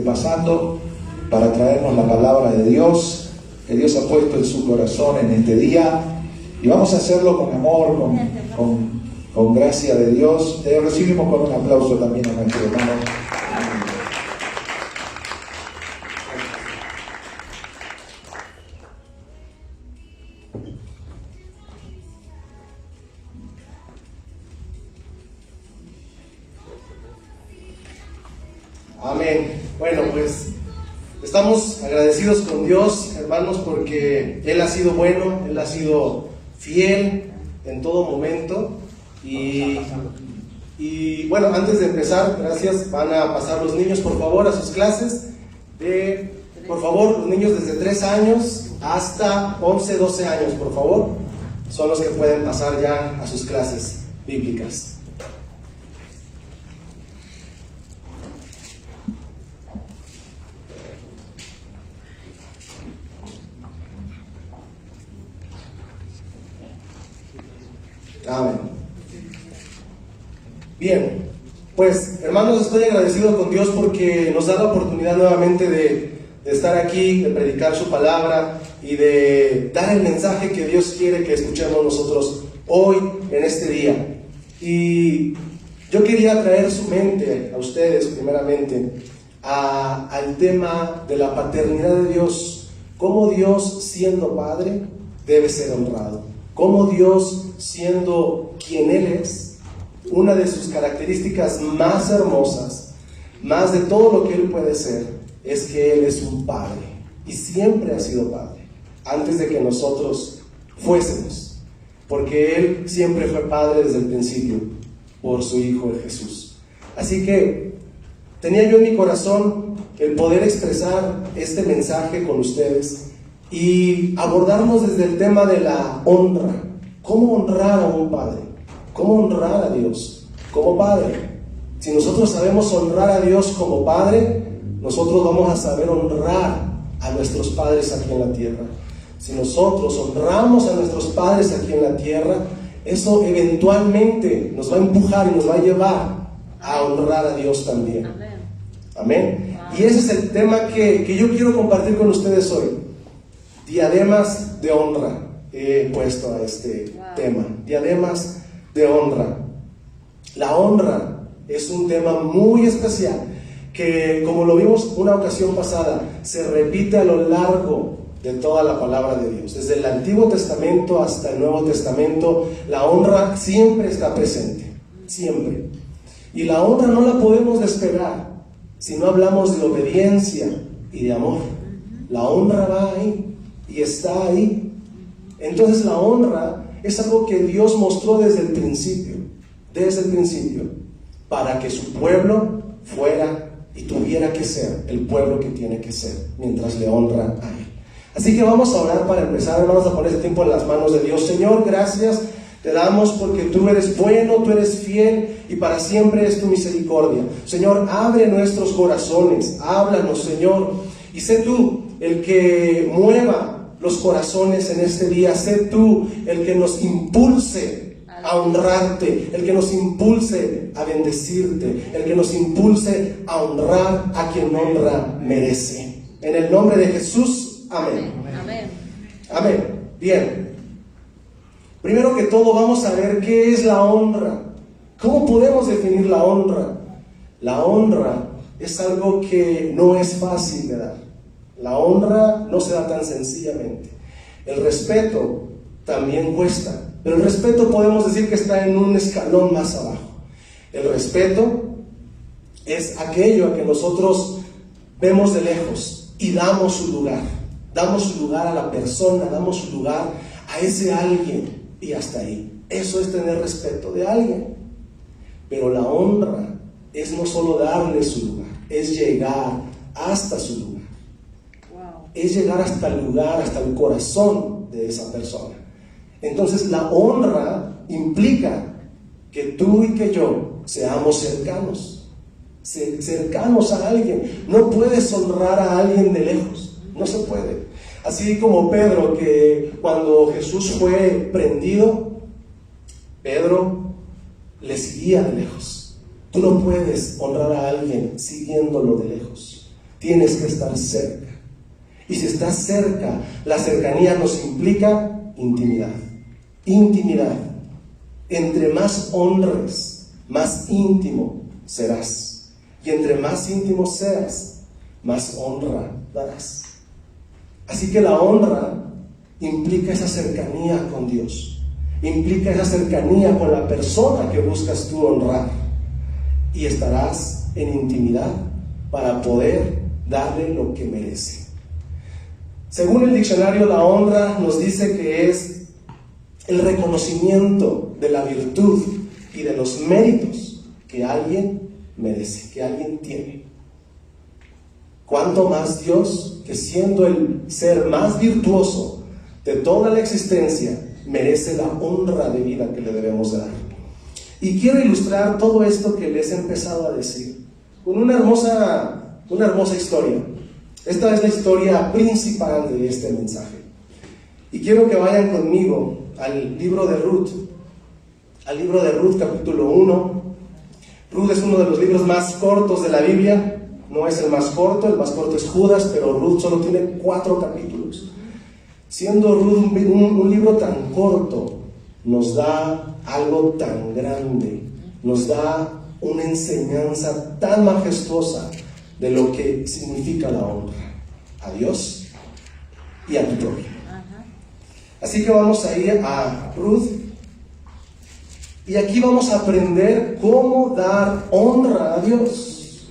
Pasando para traernos la palabra de Dios que Dios ha puesto en su corazón en este día, y vamos a hacerlo con amor, con gracia de Dios. Recibimos con un aplauso también a nuestro hermano. Amén. Bueno, pues estamos agradecidos con Dios, hermanos, porque Él ha sido bueno, Él ha sido fiel en todo momento. Y bueno, antes de empezar, gracias, van a pasar los niños, por favor, a sus clases. Por favor, los niños desde 3 años hasta 11, 12 años, por favor, son los que pueden pasar ya a sus clases bíblicas. Amén. Bien, pues hermanos, estoy agradecido con Dios porque nos da la oportunidad nuevamente de estar aquí, de predicar su palabra y de dar el mensaje que Dios quiere que escuchemos nosotros hoy, en este día. Y yo quería traer su mente a ustedes primeramente al tema de la paternidad de Dios. Cómo Dios, siendo Padre, debe ser honrado. Cómo Dios, siendo quien Él es, una de sus características más hermosas, más de todo lo que Él puede ser, es que Él es un Padre, y siempre ha sido Padre, antes de que nosotros fuésemos, porque Él siempre fue Padre desde el principio, por su Hijo Jesús. Así que tenía yo en mi corazón el poder expresar este mensaje con ustedes y abordarnos desde el tema de la honra. ¿Cómo honrar a un padre? ¿Cómo honrar a Dios como Padre? Si nosotros sabemos honrar a Dios como Padre, nosotros vamos a saber honrar a nuestros padres aquí en la tierra. Si nosotros honramos a nuestros padres aquí en la tierra, eso eventualmente nos va a empujar y nos va a llevar a honrar a Dios también. Amén. Y ese es el tema que yo quiero compartir con ustedes hoy. Diademas de honra. He puesto a este tema, diademas de honra. La honra es un tema muy especial que, como lo vimos una ocasión pasada, se repite a lo largo de toda la palabra de Dios. Desde el Antiguo Testamento hasta el Nuevo Testamento, la honra siempre está presente, siempre. Y la honra no la podemos despegar si no hablamos de obediencia y de amor. La honra va ahí y está ahí. Entonces la honra es algo que Dios mostró desde el principio, para que su pueblo fuera y tuviera que ser el pueblo que tiene que ser, mientras le honra a Él. Así que vamos a orar para empezar. Vamos a poner este tiempo en las manos de Dios. Señor, gracias te damos porque tú eres bueno, tú eres fiel y para siempre es tu misericordia. Señor, abre nuestros corazones, háblanos, Señor, y sé tú el que mueva los corazones en este día. Sé tú el que nos impulse a honrarte, el que nos impulse a bendecirte, el que nos impulse a honrar a quien honra merece. En el nombre de Jesús, amén. Amén. Amén. Bien. Primero que todo vamos a ver qué es la honra. ¿Cómo podemos definir la honra? La honra es algo que no es fácil de dar. La honra no se da tan sencillamente. El respeto también cuesta, pero el respeto podemos decir que está en un escalón más abajo. El respeto es aquello a que nosotros vemos de lejos y damos su lugar. Damos su lugar a la persona, damos su lugar a ese alguien y hasta ahí. Eso es tener respeto de alguien. Pero la honra es no solo darle su lugar, es llegar hasta su lugar. Es llegar hasta el lugar, hasta el corazón de esa persona. Entonces la honra implica que tú y que yo seamos cercanos a alguien. No puedes honrar a alguien de lejos, no se puede. Así como Pedro, que cuando Jesús fue prendido, Pedro le seguía de lejos. Tú no puedes honrar a alguien siguiéndolo de lejos. tienes que estar cerca. Y si estás cerca, la cercanía nos implica intimidad. Intimidad. Entre más honres, más íntimo serás. Y entre más íntimo seas, más honra darás. Así que la honra implica esa cercanía con Dios. Implica esa cercanía con la persona que buscas tú honrar. Y estarás en intimidad para poder darle lo que merece. Según el diccionario, la honra nos dice que es el reconocimiento de la virtud y de los méritos que alguien merece, que alguien tiene. ¿Cuánto más Dios, que siendo el ser más virtuoso de toda la existencia, merece la honra de vida que le debemos dar? Y quiero ilustrar todo esto que les he empezado a decir con una hermosa historia. Esta es la historia principal de este mensaje. Y quiero que vayan conmigo al libro de Ruth. Al libro de Ruth, capítulo 1. Ruth es uno de los libros más cortos de la Biblia. No es el más corto es Judas, pero Ruth solo tiene 4 capítulos. Siendo Ruth un libro tan corto, nos da algo tan grande, nos da una enseñanza tan majestuosa de lo que significa la honra a Dios y a tu prójimo. Así que vamos a ir a Ruth y aquí vamos a aprender cómo dar honra a Dios.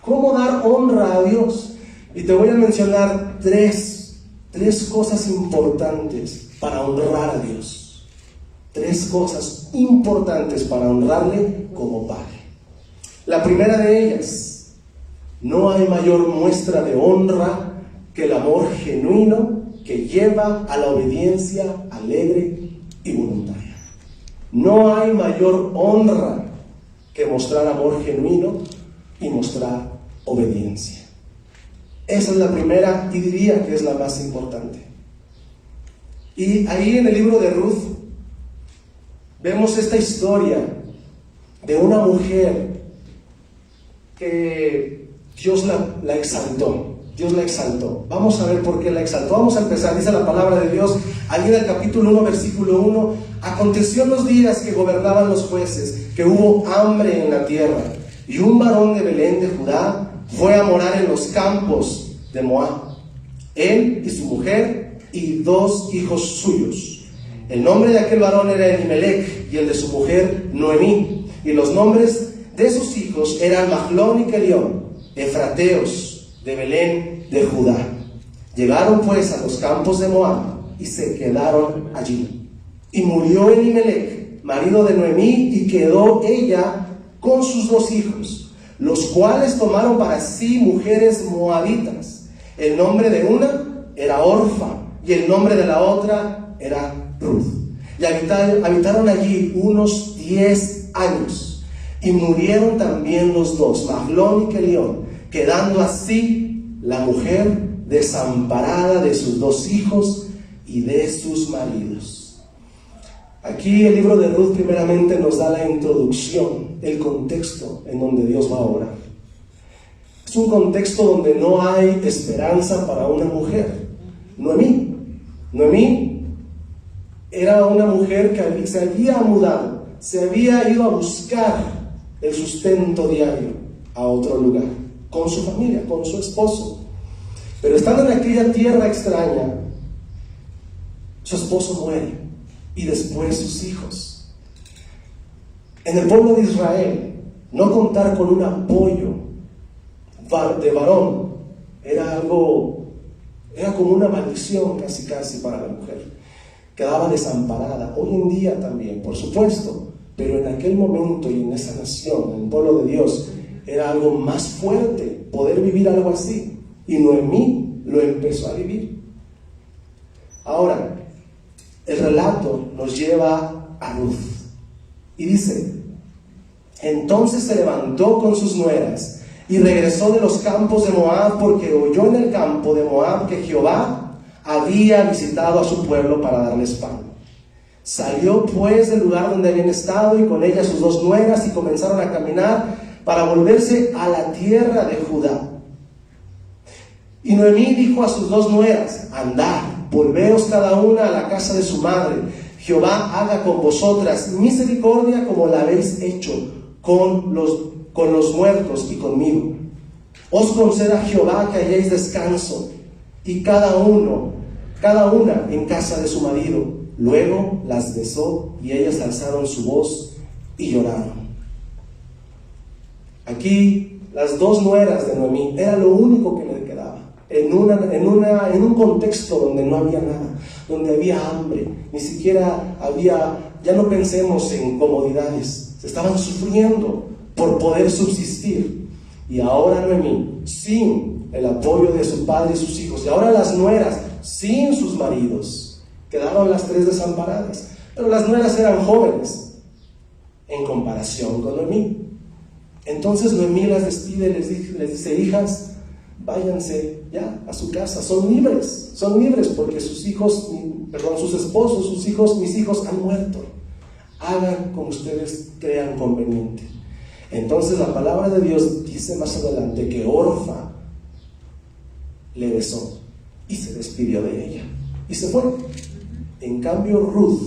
Cómo dar honra a Dios. Y te voy a mencionar tres cosas importantes para honrar a Dios. 3 cosas importantes para honrarle como Padre. La primera de ellas: no hay mayor muestra de honra que el amor genuino que lleva a la obediencia alegre y voluntaria. No hay mayor honra que mostrar amor genuino y mostrar obediencia. Esa es la primera y diría que es la más importante. Y ahí en el libro de Ruth vemos esta historia de una mujer que Dios la exaltó. Dios la exaltó. Vamos a ver por qué la exaltó. Vamos a empezar. Dice la palabra de Dios ahí en el capítulo 1, versículo 1: aconteció en los días que gobernaban los jueces, que hubo hambre en la tierra, y un varón de Belén de Judá fue a morar en los campos de Moab, él y su mujer y 2 hijos suyos. El nombre de aquel varón era Elimelech, y el de su mujer Noemí, y los nombres de sus hijos eran Mahlón y Kelión, efrateos de Belén de Judá. Llegaron pues a los campos de Moab y se quedaron allí. Y murió Elimelech, marido de Noemí, y quedó ella con sus 2 hijos, los cuales tomaron para sí mujeres moabitas. El nombre de una era Orfa y el nombre de la otra era Ruth. Y habitaron allí unos 10 años. Y murieron también los 2, Mahlón y Kelión, quedando así la mujer desamparada de sus 2 hijos y de sus maridos. Aquí el libro de Ruth primeramente nos da la introducción, el contexto en donde Dios va a obrar. Es un contexto donde no hay esperanza para una mujer. Noemí era una mujer que se había mudado, se había ido a buscar el sustento diario a otro lugar, con su familia, con su esposo. Pero estando en aquella tierra extraña, su esposo muere y después sus hijos. En el pueblo de Israel, no contar con un apoyo de varón era como una maldición casi para la mujer. Quedaba desamparada. Hoy en día también, por supuesto, pero en aquel momento y en esa nación, en el pueblo de Dios, era algo más fuerte poder vivir algo así. Y Noemí lo empezó a vivir. Ahora, el relato nos lleva a Ruth. Y dice: entonces se levantó con sus nueras y regresó de los campos de Moab, porque oyó en el campo de Moab que Jehová había visitado a su pueblo para darles pan. Salió pues del lugar donde habían estado y con ella sus 2 nueras, y comenzaron a caminar para volverse a la tierra de Judá. Y Noemí dijo a sus dos nueras: andad, volveos cada una a la casa de su madre. Jehová haga con vosotras misericordia como la habéis hecho con los muertos y conmigo. Os conceda Jehová que halléis descanso, y cada una en casa de su marido. Luego las besó y ellas alzaron su voz y lloraron. Aquí las dos nueras de Noemí era lo único que le quedaba en un contexto donde no había nada, donde había hambre, ni siquiera había, ya no pensemos en comodidades, se estaban sufriendo por poder subsistir. Y ahora Noemí, sin el apoyo de su padre y sus hijos, y ahora las nueras, sin sus maridos, quedaron las tres desamparadas. Pero las nueras eran jóvenes en comparación con Noemí. Entonces Noemí las despide y les dice: hijas, váyanse ya a su casa, son libres porque sus esposos, sus hijos, mis hijos han muerto. Hagan como ustedes crean conveniente. Entonces la palabra de Dios dice más adelante que Orfa le besó y se despidió de ella y se fue. En cambio Ruth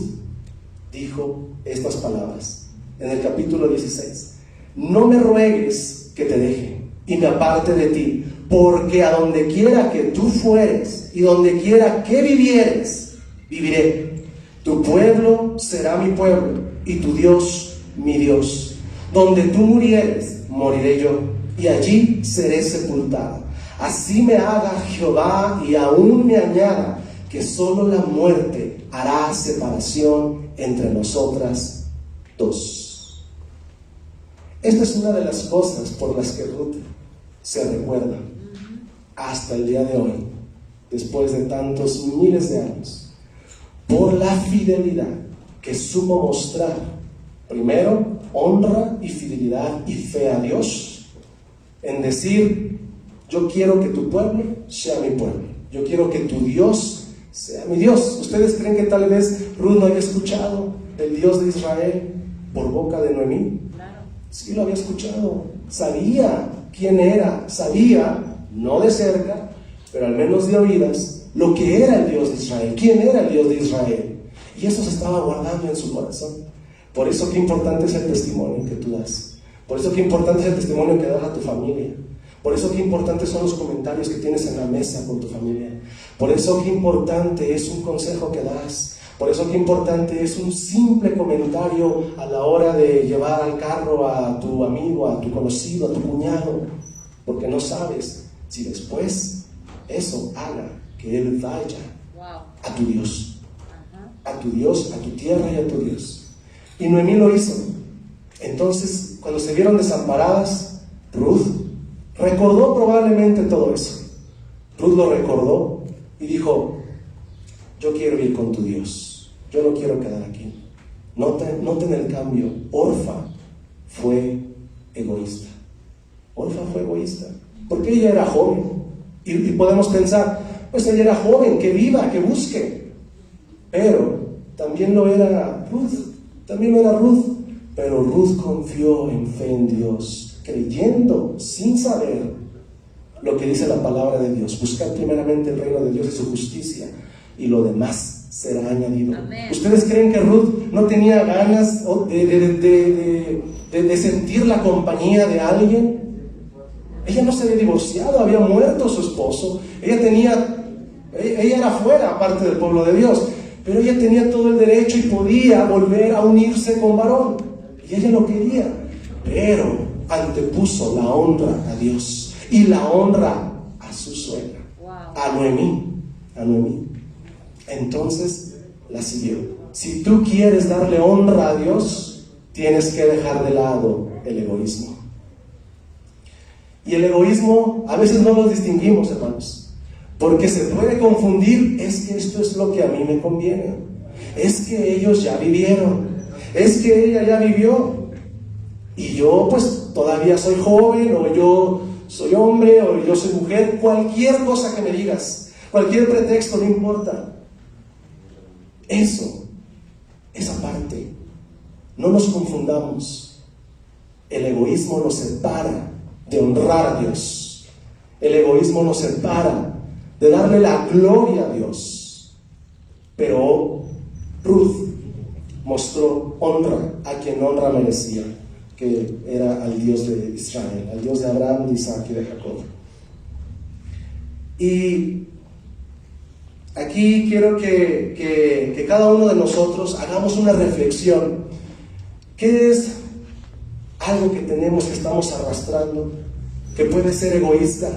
dijo estas palabras en el capítulo 16: no me ruegues que te deje y me aparte de ti, porque a donde quiera que tú fueres y donde quiera que vivieres, viviré. Tu pueblo será mi pueblo y tu Dios mi Dios. Donde tú murieres, moriré yo, y allí seré sepultado. Así me haga Jehová y aún me añada, que solo la muerte hará separación entre nosotras dos. Esta es una de las cosas por las que Ruth se recuerda hasta el día de hoy, después de tantos miles de años, por la fidelidad que supo mostrar. Primero, honra y fidelidad y fe a Dios, en decir: yo quiero que tu pueblo sea mi pueblo, yo quiero que tu Dios sea mi Dios. ¿Ustedes creen que tal vez Ruth no había escuchado del Dios de Israel por boca de Noemí? Claro. Sí lo había escuchado, sabía quién era, sabía, no de cerca, pero al menos de oídas, lo que era el Dios de Israel, quién era el Dios de Israel. Y eso se estaba guardando en su corazón. Por eso qué importante es el testimonio que tú das. Por eso qué importante es el testimonio que das a tu familia. Por eso qué importantes son los comentarios que tienes en la mesa con tu familia. Por eso qué importante es un consejo que das. Por eso qué importante es un simple comentario a la hora de llevar al carro a tu amigo, a tu conocido, a tu cuñado. Porque no sabes si después eso haga que él vaya a tu Dios. A tu Dios, a tu tierra y a tu Dios. Y Noemí lo hizo. Entonces, cuando se vieron desamparadas, Ruth recordó probablemente todo eso. Ruth lo recordó y dijo: yo quiero ir con tu Dios, yo no quiero quedar aquí. Noten el cambio. Orfa fue egoísta. Orfa fue egoísta porque ella era joven. Y podemos pensar: pues ella era joven, que viva, que busque. Pero también lo era Ruth. Pero Ruth confió en fe en Dios, creyendo, sin saber lo que dice la palabra de Dios: buscar primeramente el reino de Dios y su justicia, y lo demás será añadido. Amén. ¿Ustedes creen que Ruth no tenía ganas de sentir la compañía de alguien? Ella no se había divorciado, había muerto su esposo, ella era fuera, aparte del pueblo de Dios, pero ella tenía todo el derecho y podía volver a unirse con varón, y ella lo quería, pero antepuso la honra a Dios y la honra a su suegra, a Noemí. Entonces la siguió. Si tú quieres darle honra a Dios, tienes que dejar de lado el egoísmo. Y el egoísmo a veces no lo distinguimos, hermanos, porque se puede confundir: es que esto es lo que a mí me conviene, es que ellos ya vivieron, es que ella ya vivió, y yo pues todavía soy joven, o yo soy hombre, o yo soy mujer. Cualquier cosa que me digas, cualquier pretexto, no importa. Esa parte, no nos confundamos. El egoísmo nos separa de honrar a Dios. El egoísmo nos separa de darle la gloria a Dios. Pero Ruth mostró honra a quien honra merecía, que era al Dios de Israel, al Dios de Abraham, de Isaac y de Jacob. Y aquí quiero que cada uno de nosotros hagamos una reflexión. ¿Qué es algo que tenemos, que estamos arrastrando, que puede ser egoísta?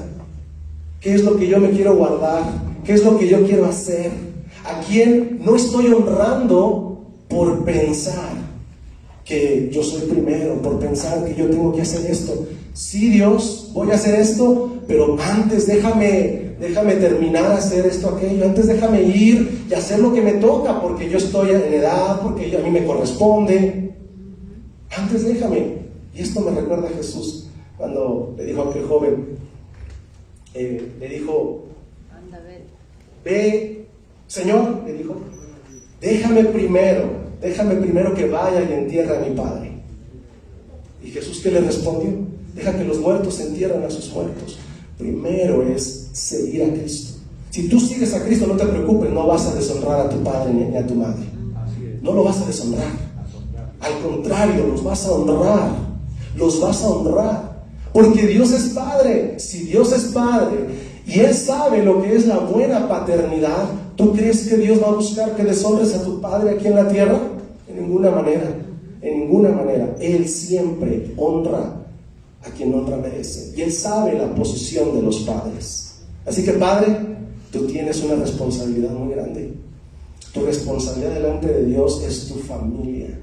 ¿Qué es lo que yo me quiero guardar? ¿Qué es lo que yo quiero hacer? ¿A quién no estoy honrando por pensar que yo soy primero, por pensar que yo tengo que hacer esto? Sí, Dios, voy a hacer esto, pero antes déjame terminar a hacer esto, aquello. Antes déjame ir y hacer lo que me toca, porque yo estoy en edad, porque a mí me corresponde. Antes déjame. Y esto me recuerda a Jesús cuando le dijo a aquel joven, le dijo, anda, ve, Señor, le dijo, déjame primero que vaya y entierre a mi padre. Y Jesús, ¿qué le respondió? Deja que los muertos entierren a sus muertos. Primero es seguir a Cristo. Si tú sigues a Cristo, no te preocupes, no vas a deshonrar a tu padre ni a tu madre. No lo vas a deshonrar. Al contrario, los vas a honrar. Los vas a honrar. Porque Dios es Padre. Si Dios es Padre y Él sabe lo que es la buena paternidad, ¿tú crees que Dios va a buscar que deshonres a tu padre aquí en la tierra? En ninguna manera. En ninguna manera. Él siempre honra a quien honra merece. Y Él sabe la posición de los padres. Así que, Padre, tú tienes una responsabilidad muy grande. Tu responsabilidad delante de Dios es tu familia.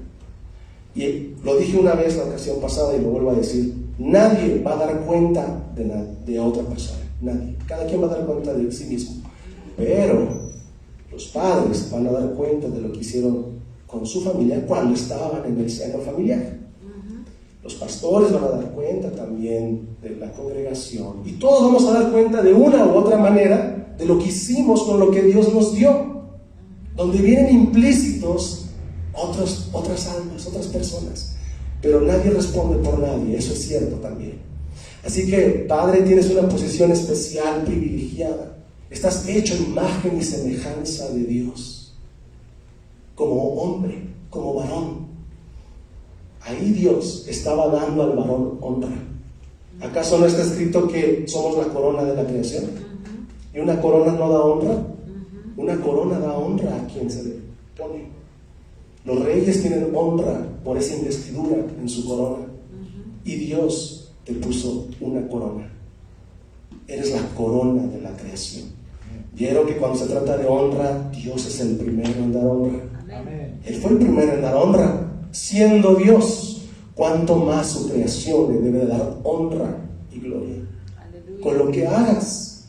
Y lo dije una vez la ocasión pasada y lo vuelvo a decir: nadie va a dar cuenta de otra persona. Nadie. Cada quien va a dar cuenta de sí mismo. Pero los padres van a dar cuenta de lo que hicieron con su familia cuando estaban en el seno familiar. Los pastores van a dar cuenta también de la congregación. Y todos vamos a dar cuenta de una u otra manera de lo que hicimos con lo que Dios nos dio. Donde vienen implícitos otras almas, otras personas. Pero nadie responde por nadie, eso es cierto también. Así que, Padre, tienes una posición especial, privilegiada. Estás hecho imagen y semejanza de Dios. Como hombre, como varón. Ahí Dios estaba dando al varón honra. ¿Acaso no está escrito que somos la corona de la creación? ¿Y una corona no da honra? Una corona da honra a quien se le pone. Los reyes tienen honra por esa investidura en su corona. Y Dios te puso una corona. Eres la corona de la creación. Vieron que cuando se trata de honra, Dios es el primero en dar honra. Amén. Él fue el primero en dar honra. Siendo Dios, cuánto más su creación le debe dar honra y gloria. Aleluya. Con lo que hagas,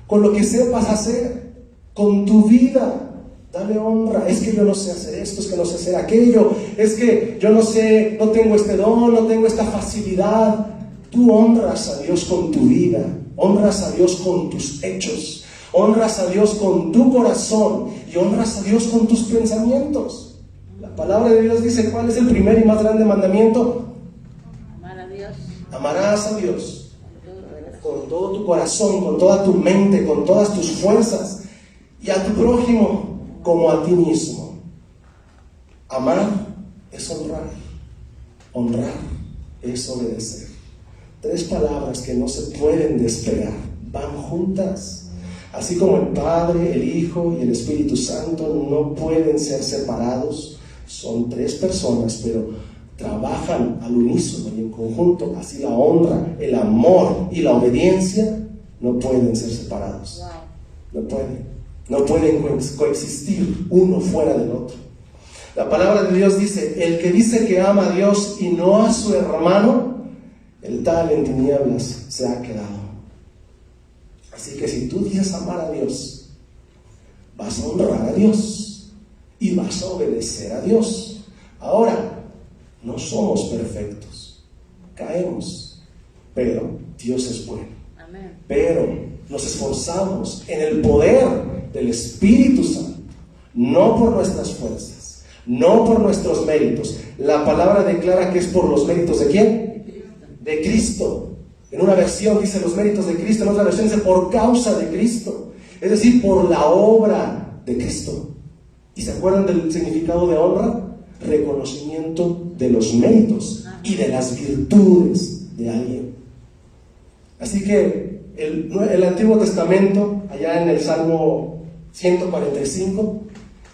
con lo que sepas hacer, con tu vida, dale honra. Es que yo no sé hacer esto, es que no sé hacer aquello, es que yo no sé, no tengo este don, no tengo esta facilidad. Tú honras a Dios con tu vida, honras a Dios con tus hechos, honras a Dios con tu corazón y honras a Dios con tus pensamientos. La palabra de Dios dice: ¿cuál es el primer y más grande mandamiento? Amar a Dios. Amarás a Dios con todo tu corazón, con toda tu mente, con todas tus fuerzas, y a tu prójimo como a ti mismo. Amar es honrar. Honrar es obedecer. Tres palabras que no se pueden despegar, van juntas. Así como el Padre, el Hijo y el Espíritu Santo no pueden ser separados. Son tres personas, pero trabajan al unísono y en conjunto. Así la honra, el amor y la obediencia no pueden ser separados. No pueden coexistir uno fuera del otro. La palabra de Dios dice: el que dice que ama a Dios y no a su hermano, el tal en tinieblas se ha quedado. Así que si tú dices amar a Dios, vas a honrar a Dios y vas a obedecer a Dios. Ahora, no somos perfectos, caemos, pero Dios es bueno. Amén. Pero nos esforzamos en el poder del Espíritu Santo, no por nuestras fuerzas, no por nuestros méritos. La palabra declara que es por los méritos ¿de quién? De Cristo. En una versión dice los méritos de Cristo, en otra versión dice por causa de Cristo. Es decir, por la obra de Cristo. ¿Y se acuerdan del significado de honra? Reconocimiento de los méritos y de las virtudes de alguien. Así que el Antiguo Testamento, allá en el Salmo 145,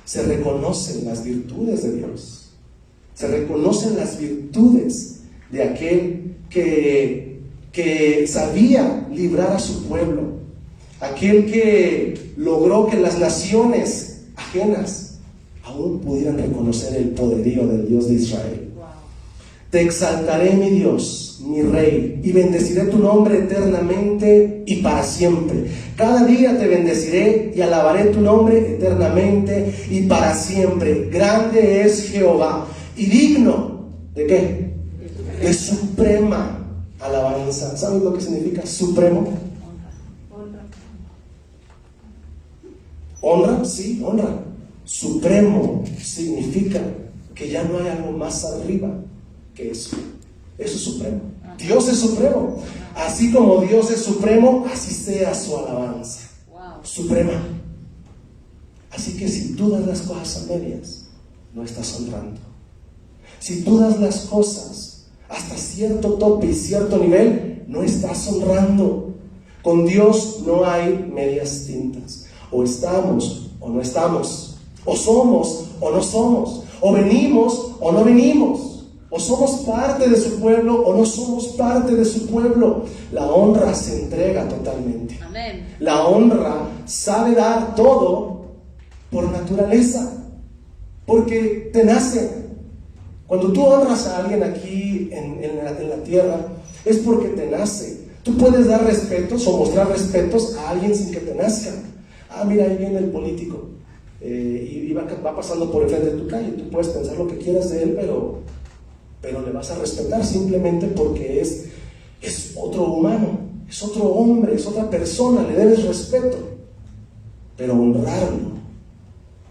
se reconocen las virtudes de Dios. Se reconocen las virtudes de aquel que sabía librar a su pueblo, aquel que logró que las naciones ajenas aún pudieran reconocer el poderío del Dios de Israel. Te exaltaré, mi Dios, mi Rey, y bendeciré tu nombre eternamente y para siempre. Cada día te bendeciré y alabaré tu nombre eternamente y para siempre. Grande es Jehová y digno ¿de qué? De suprema alabanza. ¿Sabes lo que significa supremo? Honra, sí, honra. Supremo significa que ya no hay algo más arriba que eso. Eso es supremo. Dios es supremo. Así como Dios es supremo, así sea su alabanza. Suprema. Así que si tú das las cosas a medias, no estás honrando. Si tú das las cosas hasta cierto tope y cierto nivel, no estás honrando. Con Dios no hay medias tintas. O estamos o no estamos. O somos o no somos. O venimos o no venimos. O somos parte de su pueblo o no somos parte de su pueblo. La honra se entrega totalmente. Amén. La honra sabe dar todo por naturaleza, porque te nace. Cuando tú honras a alguien aquí en la tierra, es porque te nace. Tú puedes dar respetos o mostrar respetos a alguien sin que te nazca. Ah, mira, ahí viene el político y va pasando por el frente de tu calle. Tú puedes pensar lo que quieras de él, pero le vas a respetar simplemente porque es otro humano, es otro hombre, es otra persona, le debes respeto. Pero honrarlo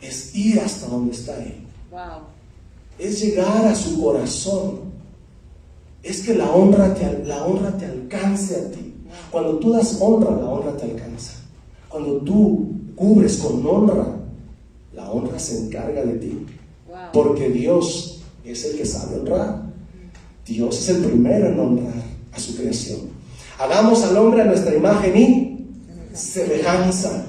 es ir hasta donde está él. Wow. Es llegar a su corazón. Es que la honra te alcance a ti. Cuando tú das honra, la honra te alcanza. Cuando tú cubres con honra, la honra se encarga de ti. Wow. Porque Dios es el que sabe honrar. Dios es el primero en honrar a su creación. Hagamos al hombre a nuestra imagen y semejanza.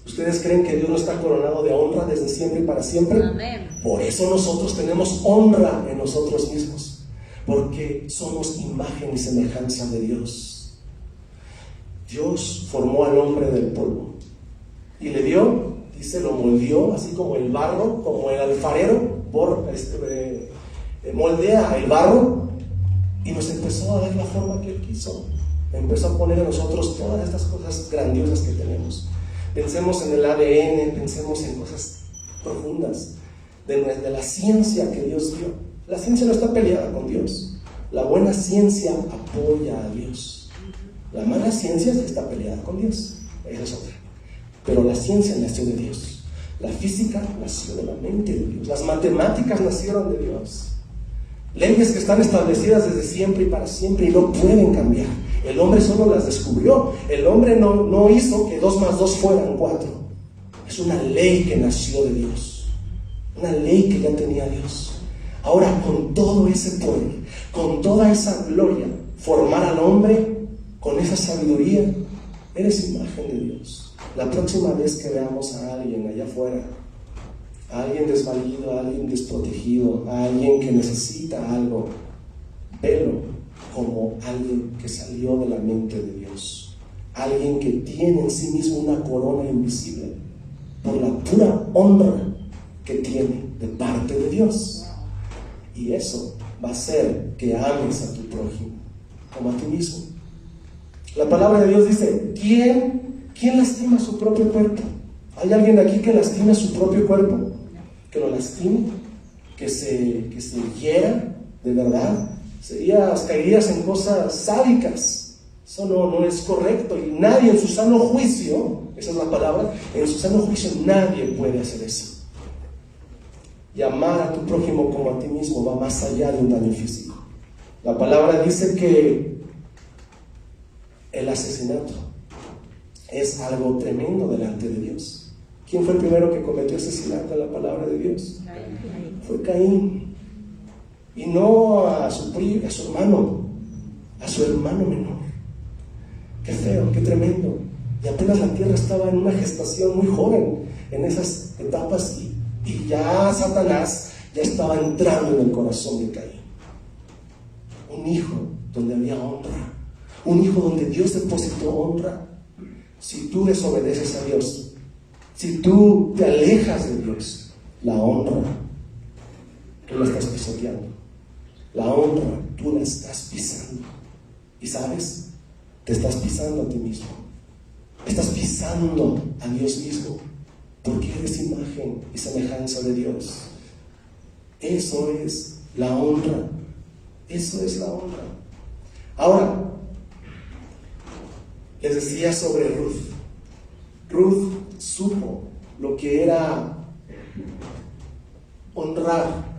¿Ustedes creen que Dios no está coronado de honra desde siempre y para siempre? Amén. Por eso nosotros tenemos honra en nosotros mismos, porque somos imagen y semejanza de Dios. Dios formó al hombre del polvo y le dio, dice, lo moldeó, así como el barro, como el alfarero moldea el barro, y nos empezó a dar la forma que Él quiso. Empezó a poner en nosotros todas estas cosas grandiosas que tenemos. Pensemos en el ADN, pensemos en cosas profundas de la ciencia que Dios dio. La ciencia no está peleada con Dios. La buena ciencia apoya a Dios. La mala ciencia sí está peleada con Dios. Esa es otra. Pero la ciencia nació de Dios. La física nació de la mente de Dios. Las matemáticas nacieron de Dios. Leyes que están establecidas desde siempre y para siempre y no pueden cambiar. El hombre solo las descubrió. El hombre no hizo que 2 más 2 fueran 4. Es una ley que nació de Dios. Una ley que ya tenía Dios. Ahora, con todo ese poder, con toda esa gloria, formar al hombre con esa sabiduría, eres imagen de Dios. La próxima vez que veamos a alguien allá afuera, a alguien desvalido, a alguien desprotegido, a alguien que necesita algo, velo como alguien que salió de la mente de Dios, alguien que tiene en sí mismo una corona invisible por la pura honra que tiene de parte de Dios. Y eso va a hacer que ames a tu prójimo como a ti mismo. La palabra de Dios dice, ¿quién lastima su propio cuerpo? ¿Hay alguien aquí que lastime su propio cuerpo? Que lo lastime, que se hiera de verdad, caerías en cosas sádicas. Eso no es correcto, y nadie en su sano juicio, esa es la palabra, en su sano juicio nadie puede hacer eso. Y amar a tu prójimo como a ti mismo va más allá de un daño físico. La palabra dice que el asesinato es algo tremendo delante de Dios. ¿Quién fue el primero que cometió asesinato en la palabra de Dios? Fue Caín. Y no a su hermano, a su hermano menor. Qué feo, qué tremendo. Y apenas la tierra estaba en una gestación muy joven, en esas etapas, y ya Satanás ya estaba entrando en el corazón de Caín. Un hijo donde había honra, un hijo donde Dios depositó honra. Si tú desobedeces a Dios, si tú te alejas de Dios, la honra, tú la estás pisoteando. La honra, tú la estás pisando. ¿Y sabes? Te estás pisando a ti mismo. Estás pisando a Dios mismo, porque eres imagen y semejanza de Dios. Eso es la honra. Eso es la honra. Ahora, les decía sobre Ruth. Ruth supo lo que era honrar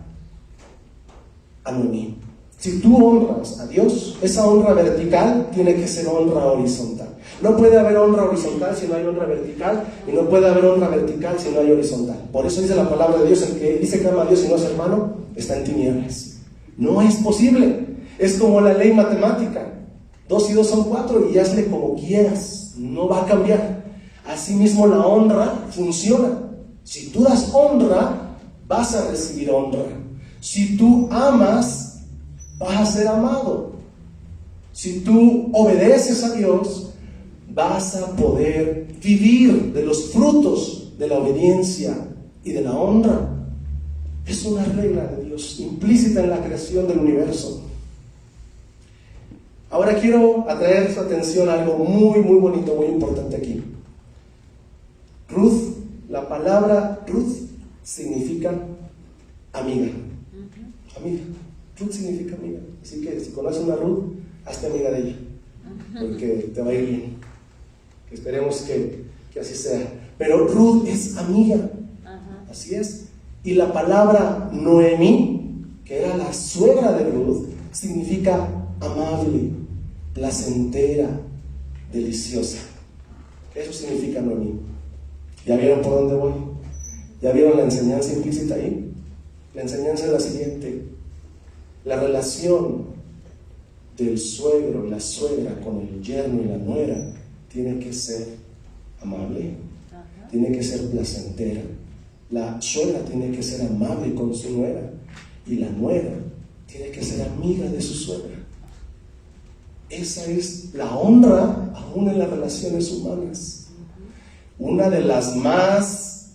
a Noemí. Si tú honras a Dios, esa honra vertical tiene que ser honra horizontal. No puede haber honra horizontal si no hay honra vertical, y no puede haber honra vertical si no hay horizontal. Por eso dice la palabra de Dios: el que dice que ama a Dios y no es hermano, está en tinieblas. No es posible. Es como la ley matemática: 2 y 2 son 4, y hazle como quieras, no va a cambiar. Asimismo, la honra funciona. Si tú das honra, vas a recibir honra. Si tú amas, vas a ser amado. Si tú obedeces a Dios, vas a poder vivir de los frutos de la obediencia y de la honra. Es una regla de Dios implícita en la creación del universo. Ahora quiero atraer su atención a algo muy, muy bonito, muy importante aquí. Ruth, la palabra Ruth significa amiga. Amiga. Ruth significa amiga. Así que si conoces una Ruth, hazte amiga de ella, porque te va a ir bien. Esperemos que así sea. Pero Ruth es amiga. Así es. Y la palabra Noemí, que era la suegra de Ruth, significa amable, placentera, deliciosa. Eso significa Noemí. ¿Ya vieron por dónde voy? ¿Ya vieron la enseñanza implícita ahí? La enseñanza es la siguiente: la relación del suegro y la suegra con el yerno y la nuera tiene que ser amable, tiene que ser placentera. La suegra tiene que ser amable con su nuera, y la nuera tiene que ser amiga de su suegra. Esa es la honra aún en las relaciones humanas. Una de las más,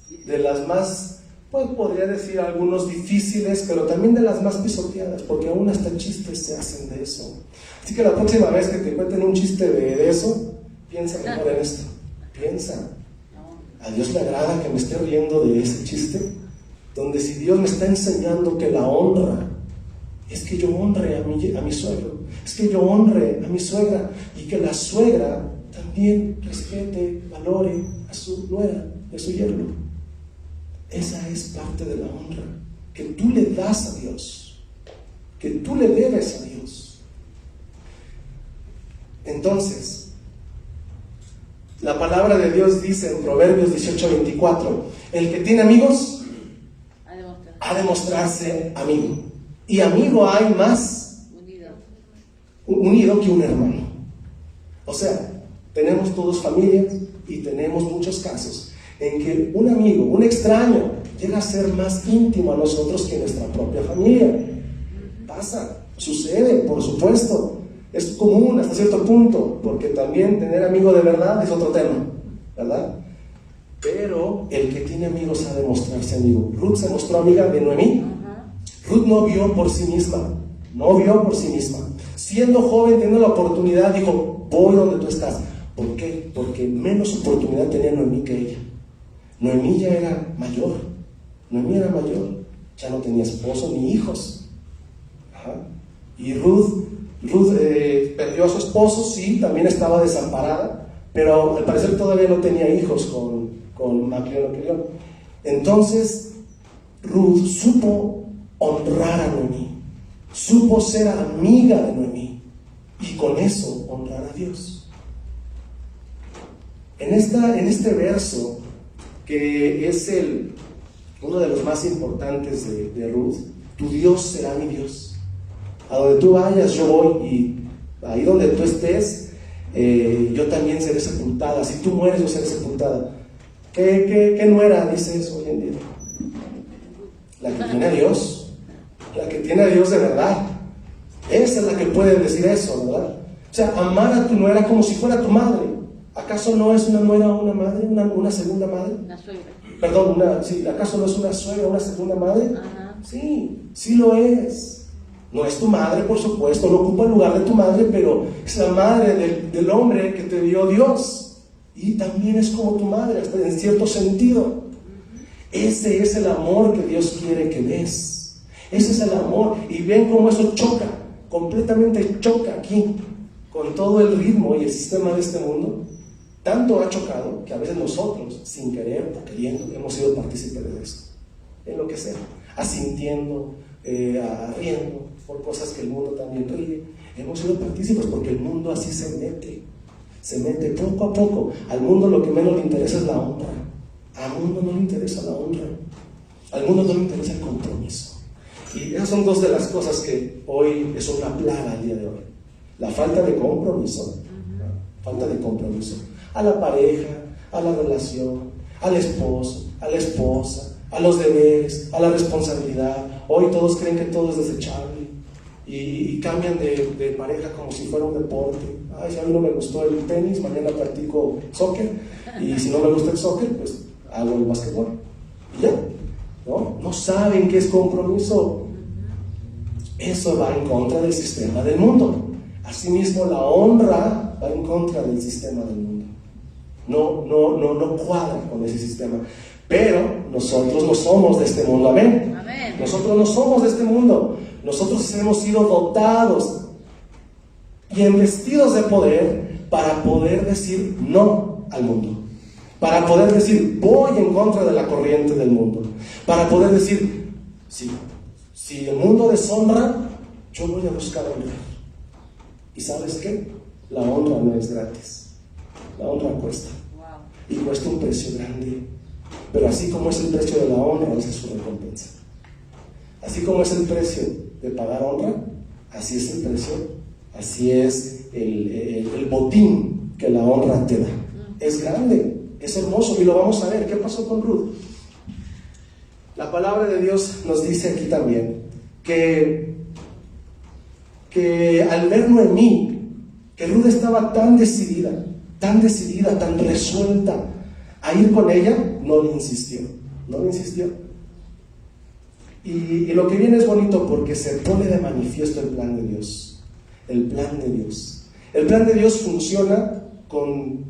pues podría decir algunos difíciles, pero también de las más pisoteadas, porque aún hasta chistes se hacen de eso. Así que la próxima vez que te cuenten un chiste de eso, piensa mejor en esto. Piensa: ¿a Dios le agrada que me esté riendo de ese chiste? Donde si Dios me está enseñando que la honra es que yo honre a mi suegro, es que yo honre a mi suegra, y que la suegra también respete, valore a su nuera, a su yerno. Esa es parte de la honra que tú le das a Dios, que tú le debes a Dios. Entonces, la palabra de Dios dice en Proverbios 18:24: el que tiene amigos ha de mostrarse amigo. Y amigo hay más unido que un hermano. O sea, tenemos todos familias y tenemos muchos casos en que un amigo, un extraño, llega a ser más íntimo a nosotros que nuestra propia familia. Pasa, sucede, por supuesto. Es común hasta cierto punto, porque también tener amigo de verdad es otro tema, ¿verdad? Pero el que tiene amigos ha de mostrarse amigo. Ruth se mostró amiga de Noemí. Ruth no vio por sí misma. Siendo joven, teniendo la oportunidad, dijo: voy donde tú estás. ¿Por qué? Porque menos oportunidad tenía Noemí que ella. Noemí ya era mayor. Ya no tenía esposo ni hijos. Y Ruth perdió a su esposo, sí, también estaba desamparada, pero al parecer todavía no tenía hijos con Macleón. Entonces Ruth supo honrar a Noemí, supo ser amiga de Noemí, y con eso honrar a Dios. En este verso, que es uno de los más importantes de Ruth, tu Dios será mi Dios. A donde tú vayas, yo voy, y ahí donde tú estés, yo también seré sepultada. Si tú mueres, yo seré sepultada. ¿Qué nuera dice eso hoy en día? La que tiene a Dios, la que tiene a Dios de verdad. Esa es la que puede decir eso, ¿verdad? O sea, amar a tu nuera como si fuera tu madre. ¿Acaso no es una nuera una madre, una segunda madre? Una suegra. Perdón, sí, ¿acaso no es una suegra, una segunda madre? Ajá. Sí, sí lo es. No es tu madre, por supuesto, no ocupa el lugar de tu madre, pero es la madre del hombre que te dio Dios. Y también es como tu madre, hasta en cierto sentido. Ese es el amor que Dios quiere que des. Ese es el amor. Y ven cómo eso choca, completamente choca aquí, con todo el ritmo y el sistema de este mundo. Tanto ha chocado que a veces nosotros, sin querer o queriendo, hemos sido partícipes de esto. En lo que sea, asintiendo, riendo por cosas que el mundo también ríe. Hemos sido partícipes porque el mundo así se mete poco a poco. Al mundo lo que menos le interesa es la honra. Al mundo no le interesa la honra. Al mundo no le interesa el compromiso. Y esas son dos de las cosas que hoy es una plaga al día de hoy. La falta de compromiso. Falta de compromiso. A la pareja, a la relación, al esposo, a la esposa, a los deberes, a la responsabilidad. Hoy todos creen que todo es desechable y cambian de pareja como si fuera un deporte. Ay, si a mí no me gustó el tenis, mañana practico soccer, y si no me gusta el soccer, pues hago el básquetbol. Y ya, ¿no? Saben qué es compromiso. Eso va en contra del sistema del mundo. Asimismo, la honra va en contra del sistema del mundo. No cuadra con ese sistema. Pero nosotros no somos de este mundo, amén. Amén. Nosotros no somos de este mundo. Nosotros hemos sido dotados y investidos de poder para poder decir no al mundo, para poder decir voy en contra de la corriente del mundo, para poder decir si el mundo deshonra, yo voy a buscar honrar. ¿Y sabes qué? La honra no es gratis. La honra cuesta. Y cuesta un precio grande. Pero así como es el precio de la honra, esa es su recompensa. Así como es el precio de pagar honra, así es el precio, así es el botín que la honra te da. Es grande, es hermoso, y lo vamos a ver. ¿Qué pasó con Ruth? La palabra de Dios nos dice aquí también que al ver Noemí, que Ruth estaba tan decidida, tan resuelta a ir con ella, no le insistió. Y lo que viene es bonito porque se pone de manifiesto el plan de Dios. El plan de Dios funciona con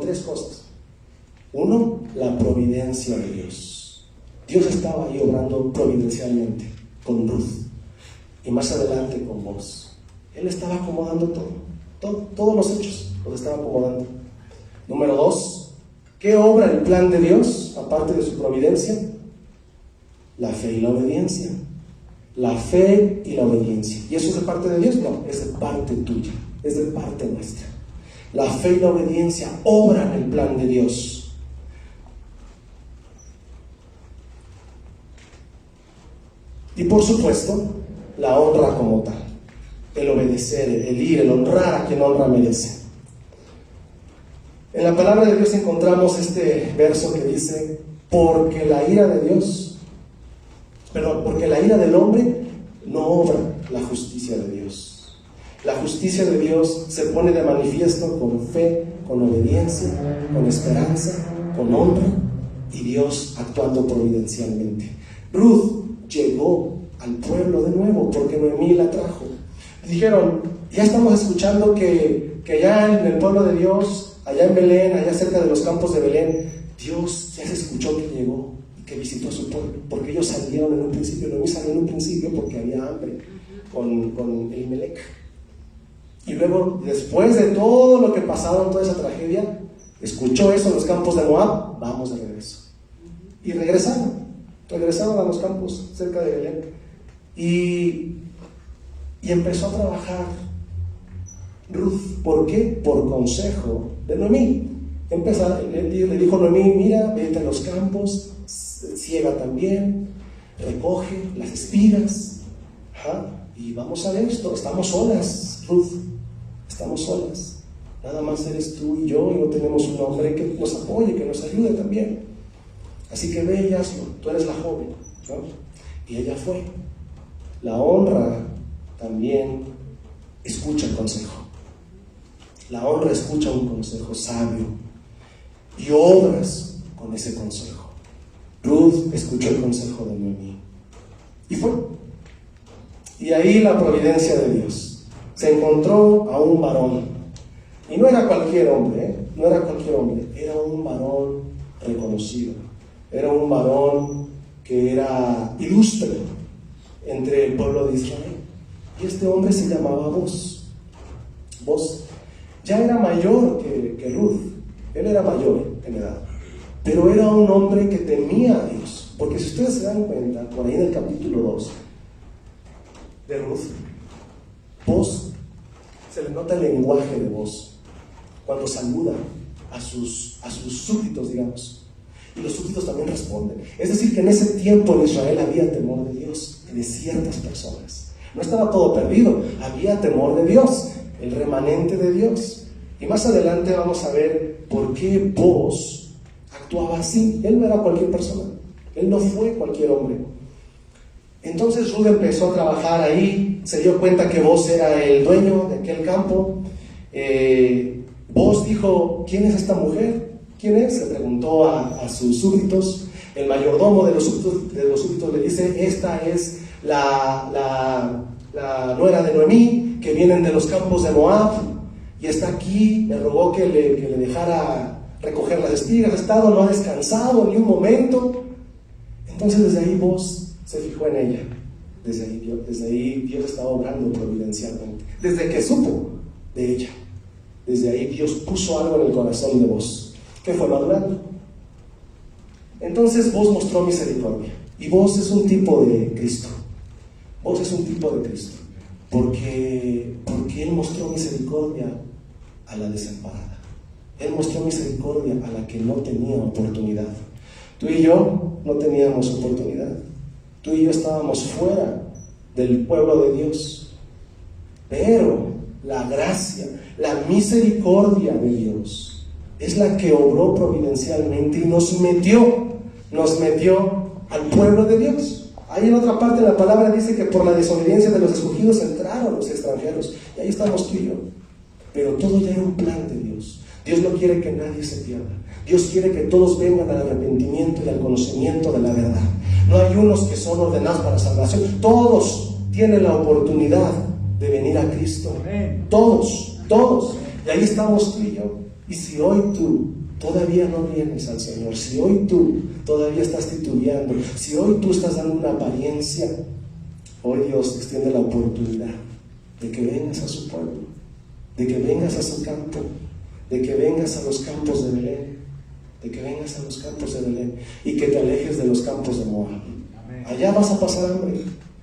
tres cosas. Uno, la providencia de Dios. Dios estaba ahí obrando providencialmente con Ruth, y más adelante con vos. Él estaba acomodando todos los hechos los estaba acomodando. Número dos, ¿qué obra el plan de Dios aparte de su providencia? La fe y la obediencia. La fe y la obediencia. ¿Y eso es de parte de Dios? No, es de parte tuya, es de parte nuestra. La fe y la obediencia obran el plan de Dios. Y por supuesto, la honra como tal. El obedecer, el ir, el honrar a quien honra merece. En la palabra de Dios encontramos este verso que dice: porque la ira del hombre no obra la justicia de Dios. La justicia de Dios se pone de manifiesto con fe, con obediencia, con esperanza, con honra, y Dios actuando providencialmente. Ruth llegó al pueblo de nuevo porque Noemí la trajo. Dijeron: ya estamos escuchando que allá en el pueblo de Dios, allá en Belén, allá cerca de los campos de Belén, Dios ya se escuchó que llegó y que visitó a su pueblo, porque ellos salieron en un principio. Noemí salió en un principio porque había hambre con Elimelech. Y luego, después de todo lo que pasaron, toda esa tragedia, escuchó eso en los campos de Moab: vamos de regreso. Y regresaron a los campos cerca de Belén, y empezó a trabajar Ruth. ¿Por qué? Por consejo de Noemí. Le dijo Noemí, mira, vete a los campos, siega también, recoge las espigas, y vamos a ver esto. Estamos solas, Ruth, estamos solas. Nada más eres tú y yo, y no tenemos un hombre que nos apoye, que nos ayude también. Así que ve y hazlo, tú eres la joven, ¿no? Y ella fue. La honra también escucha el consejo. La honra escucha un consejo sabio y obras con ese consejo. Ruth escuchó el consejo de Noemí y fue. Y ahí la providencia de Dios. Se encontró a un varón. Y no era cualquier hombre, no era cualquier hombre. Era un varón reconocido. Era un varón que era ilustre entre el pueblo de Israel. Y este hombre se llamaba Boz. Boz ya era mayor que Ruth. Él era mayor en edad. Pero era un hombre que temía a Dios. Porque si ustedes se dan cuenta, por ahí en el capítulo 2 de Ruth, Boz, se le nota el lenguaje de Boz cuando saluda a sus súbditos, digamos. Y los súbditos también responden. Es decir, que en ese tiempo en Israel había temor de Dios, de ciertas personas. No estaba todo perdido, había temor de Dios, el remanente de Dios. Y más adelante vamos a ver por qué Boz actuaba así. Él no era cualquier persona, él no fue cualquier hombre. Entonces Ruth empezó a trabajar ahí, se dio cuenta que Boz era el dueño de aquel campo. Boz dijo, ¿quién es esta mujer? ¿Quién es? Le preguntó a sus súbditos. El mayordomo de los súbditos le dice, esta es la nuera de Noemí, que vienen de los campos de Moab, y está aquí. Me rogó que le dejara recoger las espigas. Ha estado, no ha descansado ni un momento. Entonces desde ahí Boz se fijó en ella. Desde ahí Dios estaba obrando providencialmente. Desde que supo de ella, desde ahí Dios puso algo en el corazón de Boz, que fue madurando. Entonces Boz mostró misericordia. Y Boz es un tipo de Cristo. Boz es un tipo de Cristo. Porque Él mostró misericordia a la desamparada. Él mostró misericordia a la que no tenía oportunidad. Tú y yo no teníamos oportunidad. Tú y yo estábamos fuera del pueblo de Dios. Pero la gracia, la misericordia de Dios es la que obró providencialmente y nos metió al pueblo de Dios. Ahí en otra parte de la palabra dice que por la desobediencia de los escogidos entraron los extranjeros. Y ahí estamos tú y yo. Pero todo ya era un plan de Dios. Dios no quiere que nadie se pierda. Dios quiere que todos vengan al arrepentimiento y al conocimiento de la verdad. No hay unos que son ordenados para salvación. Todos tienen la oportunidad de venir a Cristo. Todos. Y ahí estamos tú y yo. Y si hoy tú todavía no vienes al Señor, si hoy tú todavía estás titubeando, si hoy tú estás dando una apariencia, hoy Dios extiende la oportunidad de que vengas a su pueblo, de que vengas a su campo, de que vengas a los campos de Belén, de que vengas a los campos de Belén y que te alejes de los campos de Moab. Allá vas a pasar hambre.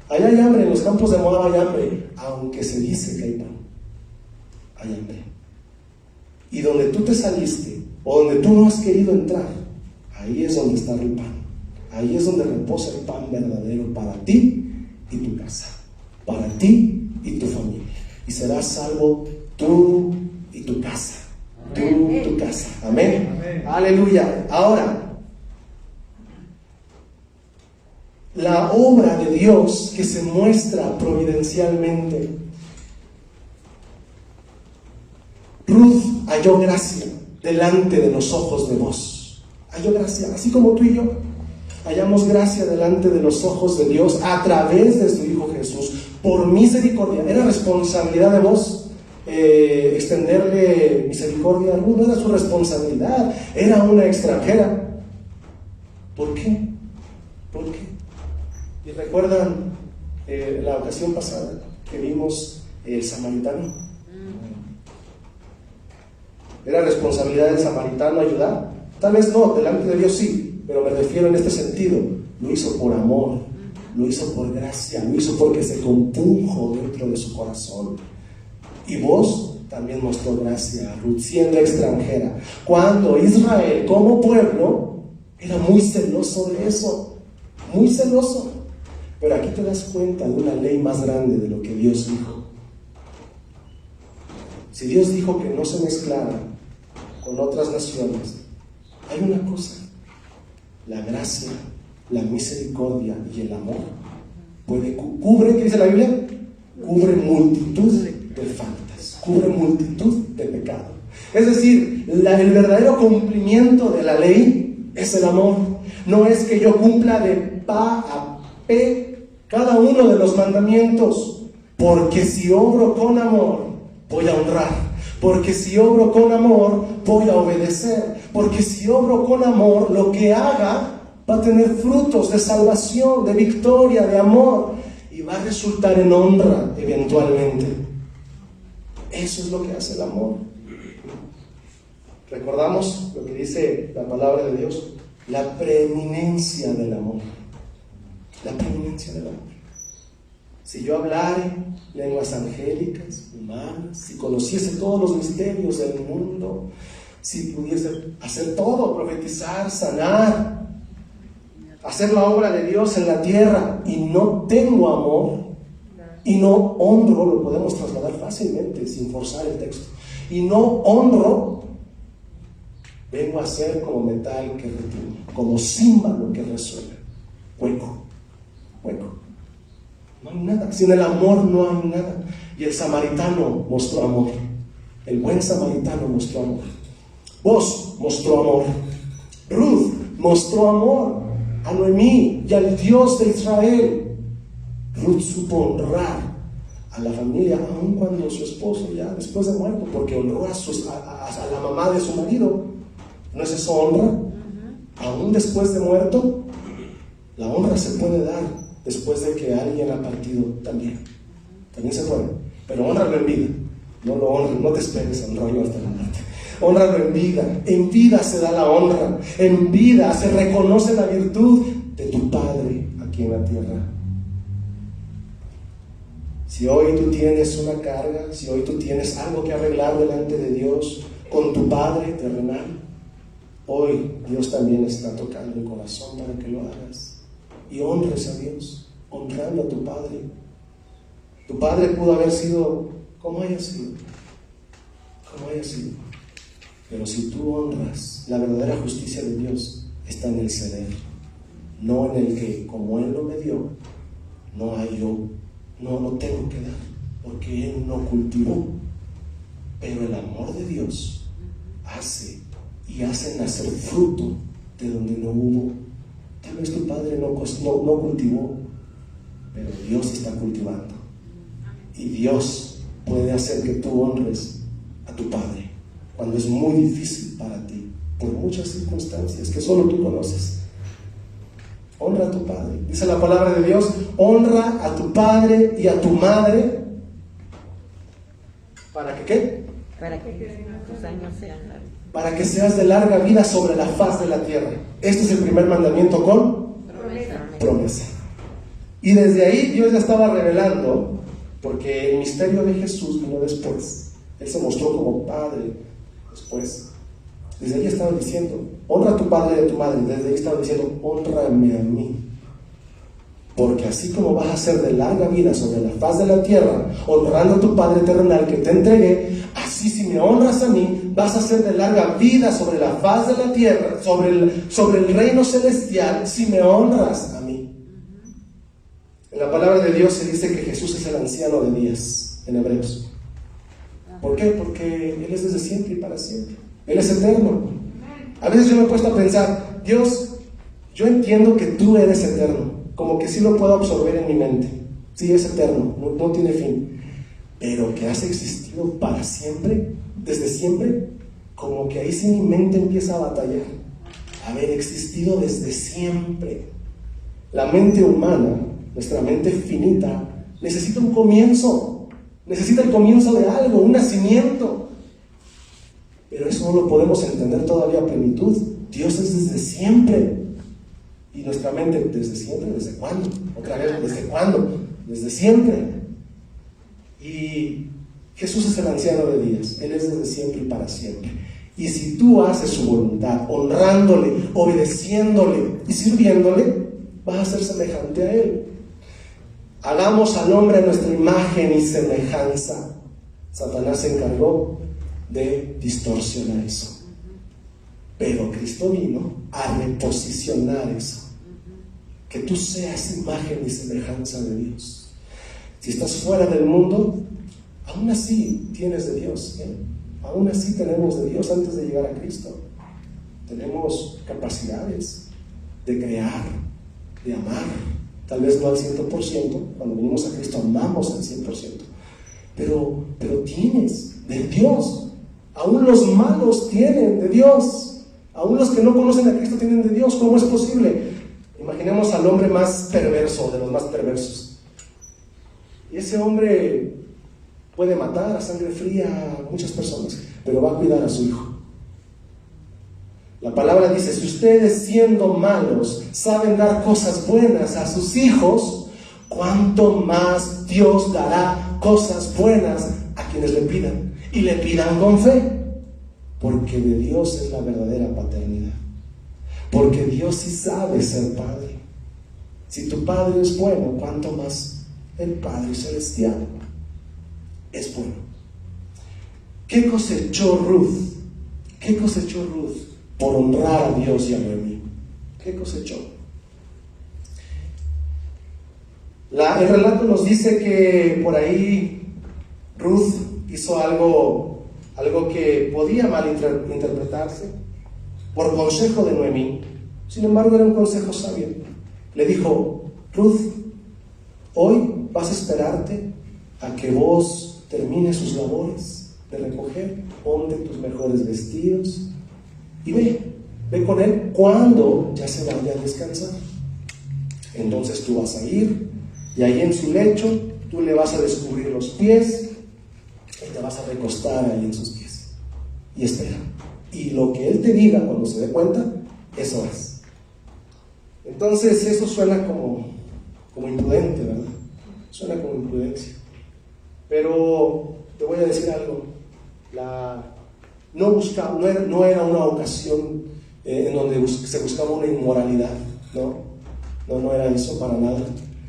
Allá hay hambre, en los campos de Moab hay hambre, aunque se dice que hay pan, hay hambre. Y donde tú te saliste, o donde tú no has querido entrar, ahí es donde está el pan. Ahí es donde reposa el pan verdadero para ti y tu casa, para ti y tu familia. Y serás salvo tú y tu casa. Tú, tu casa. Amén. Amén. Aleluya. Ahora, la obra de Dios que se muestra providencialmente. Ruth halló gracia delante de los ojos de Boz. Halló gracia, así como tú y yo hallamos gracia delante de los ojos de Dios a través de su Hijo Jesús, por misericordia. Era responsabilidad de Boz extenderle misericordia a Ruth. No era su responsabilidad, era una extranjera. ¿Por qué? Y recuerdan la ocasión pasada que vimos el samaritano. ¿Era responsabilidad del samaritano ayudar? Tal vez no, delante de Dios sí, pero me refiero en este sentido. Lo hizo por amor, lo hizo por gracia, lo hizo porque se compunjo dentro de su corazón. Y Boz también mostró gracia a Ruth, siendo extranjera. Cuando Israel, como pueblo, era muy celoso de eso, muy celoso. Pero aquí te das cuenta de una ley más grande de lo que Dios dijo. Si Dios dijo que no se mezclara con otras naciones, hay una cosa: la gracia, la misericordia y el amor cubre, ¿qué dice la Biblia? Cubre multitud de faltas, cubre multitud de pecados. Es decir, el verdadero cumplimiento de la ley es el amor. No es que yo cumpla de pa a pe cada uno de los mandamientos, porque si obro con amor, voy a honrar. Porque si obro con amor, voy a obedecer. Porque si obro con amor, lo que haga va a tener frutos de salvación, de victoria, de amor, y va a resultar en honra eventualmente. Eso es lo que hace el amor. Recordamos lo que dice la palabra de Dios: la preeminencia del amor. La preeminencia del amor. Si yo hablare lenguas angélicas, humanas, si conociese todos los misterios del mundo, si pudiese hacer todo, profetizar, sanar, hacer la obra de Dios en la tierra, y no tengo amor, y no honro, lo podemos trasladar fácilmente sin forzar el texto, y no honro, vengo a ser como metal que retiene, como címbalo que resuena, hueco. No hay nada, sin el amor no hay nada. Y el samaritano mostró amor, el buen samaritano mostró amor. Vos mostró amor, Ruth mostró amor a Noemí y al Dios de Israel. Ruth supo honrar a la familia, aun cuando su esposo ya después de muerto, porque honró a la mamá de su marido. ¿No es eso honra? Aún después de muerto, la honra se puede dar después de que alguien ha partido también se puede, pero hónralo en vida. No lo honres, no te esperes a honrarlo hasta la muerte. Hónralo en vida se da la honra, en vida se reconoce la virtud de tu Padre aquí en la tierra. Si hoy tú tienes una carga, si hoy tú tienes algo que arreglar delante de Dios con tu Padre terrenal, hoy Dios también está tocando el corazón para que lo hagas y honres a Dios, honrando a tu Padre. Tu Padre pudo haber sido como haya sido, pero si tú honras, la verdadera justicia de Dios está en el ceder, no en el que como Él no me dio, no hay yo, no lo tengo que dar, porque Él no cultivó. Pero el amor de Dios hace nacer fruto de donde no hubo. Tal vez tu padre no cultivó, pero Dios está cultivando. Y Dios puede hacer que tú honres a tu Padre cuando es muy difícil para ti, por muchas circunstancias que solo tú conoces. Honra a tu Padre. Dice la palabra de Dios: honra a tu Padre y a tu Madre. ¿Para que qué? Para que tus años sean largos. Para que seas de larga vida sobre la faz de la tierra. Este es el primer mandamiento con promesa. Y desde ahí Dios ya estaba revelando, porque el misterio de Jesús vino después. Él se mostró como Padre después. Desde ahí estaba diciendo: honra a tu padre y a tu madre. Desde ahí estaba diciendo: hónrame a mí. Porque así como vas a ser de larga vida sobre la faz de la tierra, honrando a tu Padre terrenal que te entregué, así si me honras a mí, vas a ser de larga vida sobre la faz de la tierra, sobre el reino celestial, si me honras a mí. En la palabra de Dios se dice que Jesús es el anciano de días, en Hebreos. ¿Por qué? Porque Él es desde siempre y para siempre. Él es eterno. A veces yo me he puesto a pensar: Dios, yo entiendo que tú eres eterno, como que sí lo puedo absorber en mi mente. Sí, es eterno, no tiene fin. Pero que has existido para siempre, desde siempre, como que ahí sí mi mente empieza a batallar. Haber existido desde siempre. La mente humana, nuestra mente finita, necesita un comienzo. Necesita el comienzo de algo, un nacimiento. Pero eso no lo podemos entender todavía a plenitud. Dios es desde siempre. Y nuestra mente, ¿desde siempre? ¿Desde cuándo? Otra vez, ¿desde cuándo? Desde siempre. Y Jesús es el anciano de días, Él es desde siempre y para siempre. Y si tú haces su voluntad, honrándole, obedeciéndole y sirviéndole, vas a ser semejante a Él. Hagamos al hombre a nuestra imagen y semejanza. Satanás se encargó de distorsionar eso. Pero Cristo vino a reposicionar eso. Que tú seas imagen y semejanza de Dios. Si estás fuera del mundo, aún así tienes de Dios, ¿eh? Aún así tenemos de Dios antes de llegar a Cristo. Tenemos capacidades de crear, de amar. Tal vez no al 100%, cuando venimos a Cristo amamos al 100%. Pero tienes de Dios. Aún los malos tienen de Dios. Aún los que no conocen a Cristo tienen de Dios. ¿Cómo es posible? Imaginemos al hombre más perverso, de los más perversos. Y ese hombre puede matar a sangre fría a muchas personas, pero va a cuidar a su hijo. La palabra dice, si ustedes siendo malos saben dar cosas buenas a sus hijos, ¿cuánto más Dios dará cosas buenas a quienes le pidan? Y le pidan con fe, porque de Dios es la verdadera paternidad. Porque Dios sí sabe ser Padre. Si tu Padre es bueno, ¿cuánto más el Padre Celestial es bueno? ¿Qué cosechó Ruth? ¿Qué cosechó Ruth por honrar a Dios y a Noemí? ¿Qué cosechó? El relato nos dice que por ahí Ruth hizo algo que podía malinterpretarse por consejo de Noemí. Sin embargo, era un consejo sabio. Le dijo, Ruth, hoy vas a esperarte a que vos termines sus labores de recoger, ponte tus mejores vestidos y ve con él cuando ya se vaya a descansar. Entonces tú vas a ir y ahí en su lecho tú le vas a descubrir los pies y te vas a recostar ahí en sus pies y espera. Y lo que él te diga cuando se dé cuenta, eso es. Entonces eso suena como imprudente, ¿verdad? Suena como imprudencia. Pero te voy a decir algo. No era una ocasión en donde se buscaba una inmoralidad, no era eso para nada,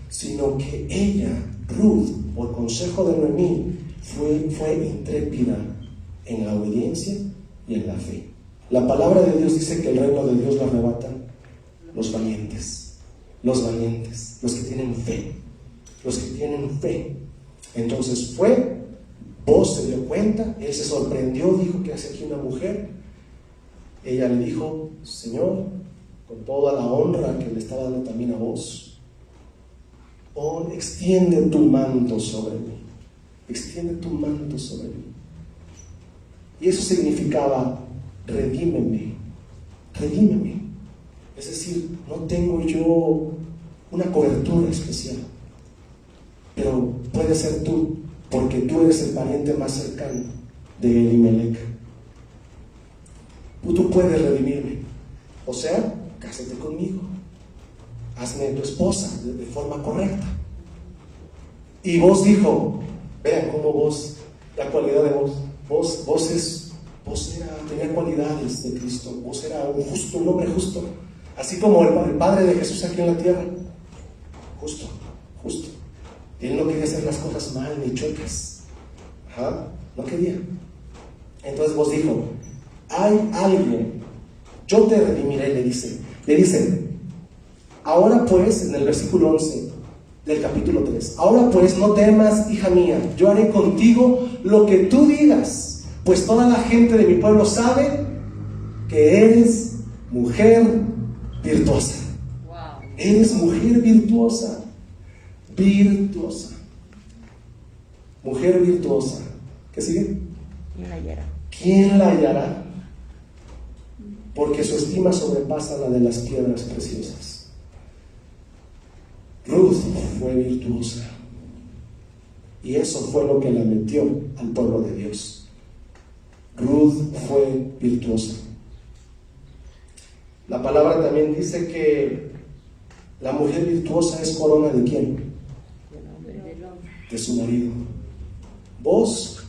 sino que ella, Ruth, por consejo de Noemí, fue intrépida en la obediencia y en la fe. La palabra de Dios dice que el reino de Dios lo arrebatan los valientes, los que tienen fe, Entonces Vos se dio cuenta, él se sorprendió, dijo, ¿qué hace aquí una mujer? Ella le dijo, Señor, con toda la honra que le estaba dando también a vos, extiende tu manto sobre mí. Y eso significaba, redímeme. Es decir, no tengo yo una cobertura especial, pero puede ser tú, porque tú eres el pariente más cercano de Elimelech. Tú puedes redimirme. O sea, cásate conmigo. Hazme tu esposa de forma correcta. Y vos dijo, vean cómo vos, la cualidad de vos tenía cualidades de Cristo. Vos era un hombre justo. Así como el Padre de Jesús aquí en la tierra. Justo. Él no quería hacer las cosas mal ni chuecas. No quería. Entonces vos dijo, hay alguien, yo te redimiré, le dice, ahora pues, en el versículo 11 del capítulo 3, ahora pues no temas, hija mía, yo haré contigo lo que tú digas, pues toda la gente de mi pueblo sabe que eres mujer virtuosa. Wow. Eres mujer virtuosa. Mujer virtuosa. ¿Qué sigue? ¿Quién la hallará? Porque su estima sobrepasa la de las piedras preciosas. Ruth fue virtuosa. Y eso fue lo que la metió al pueblo de Dios. Ruth fue virtuosa. La palabra también dice que la mujer virtuosa es corona de ¿quién? De su marido. Vos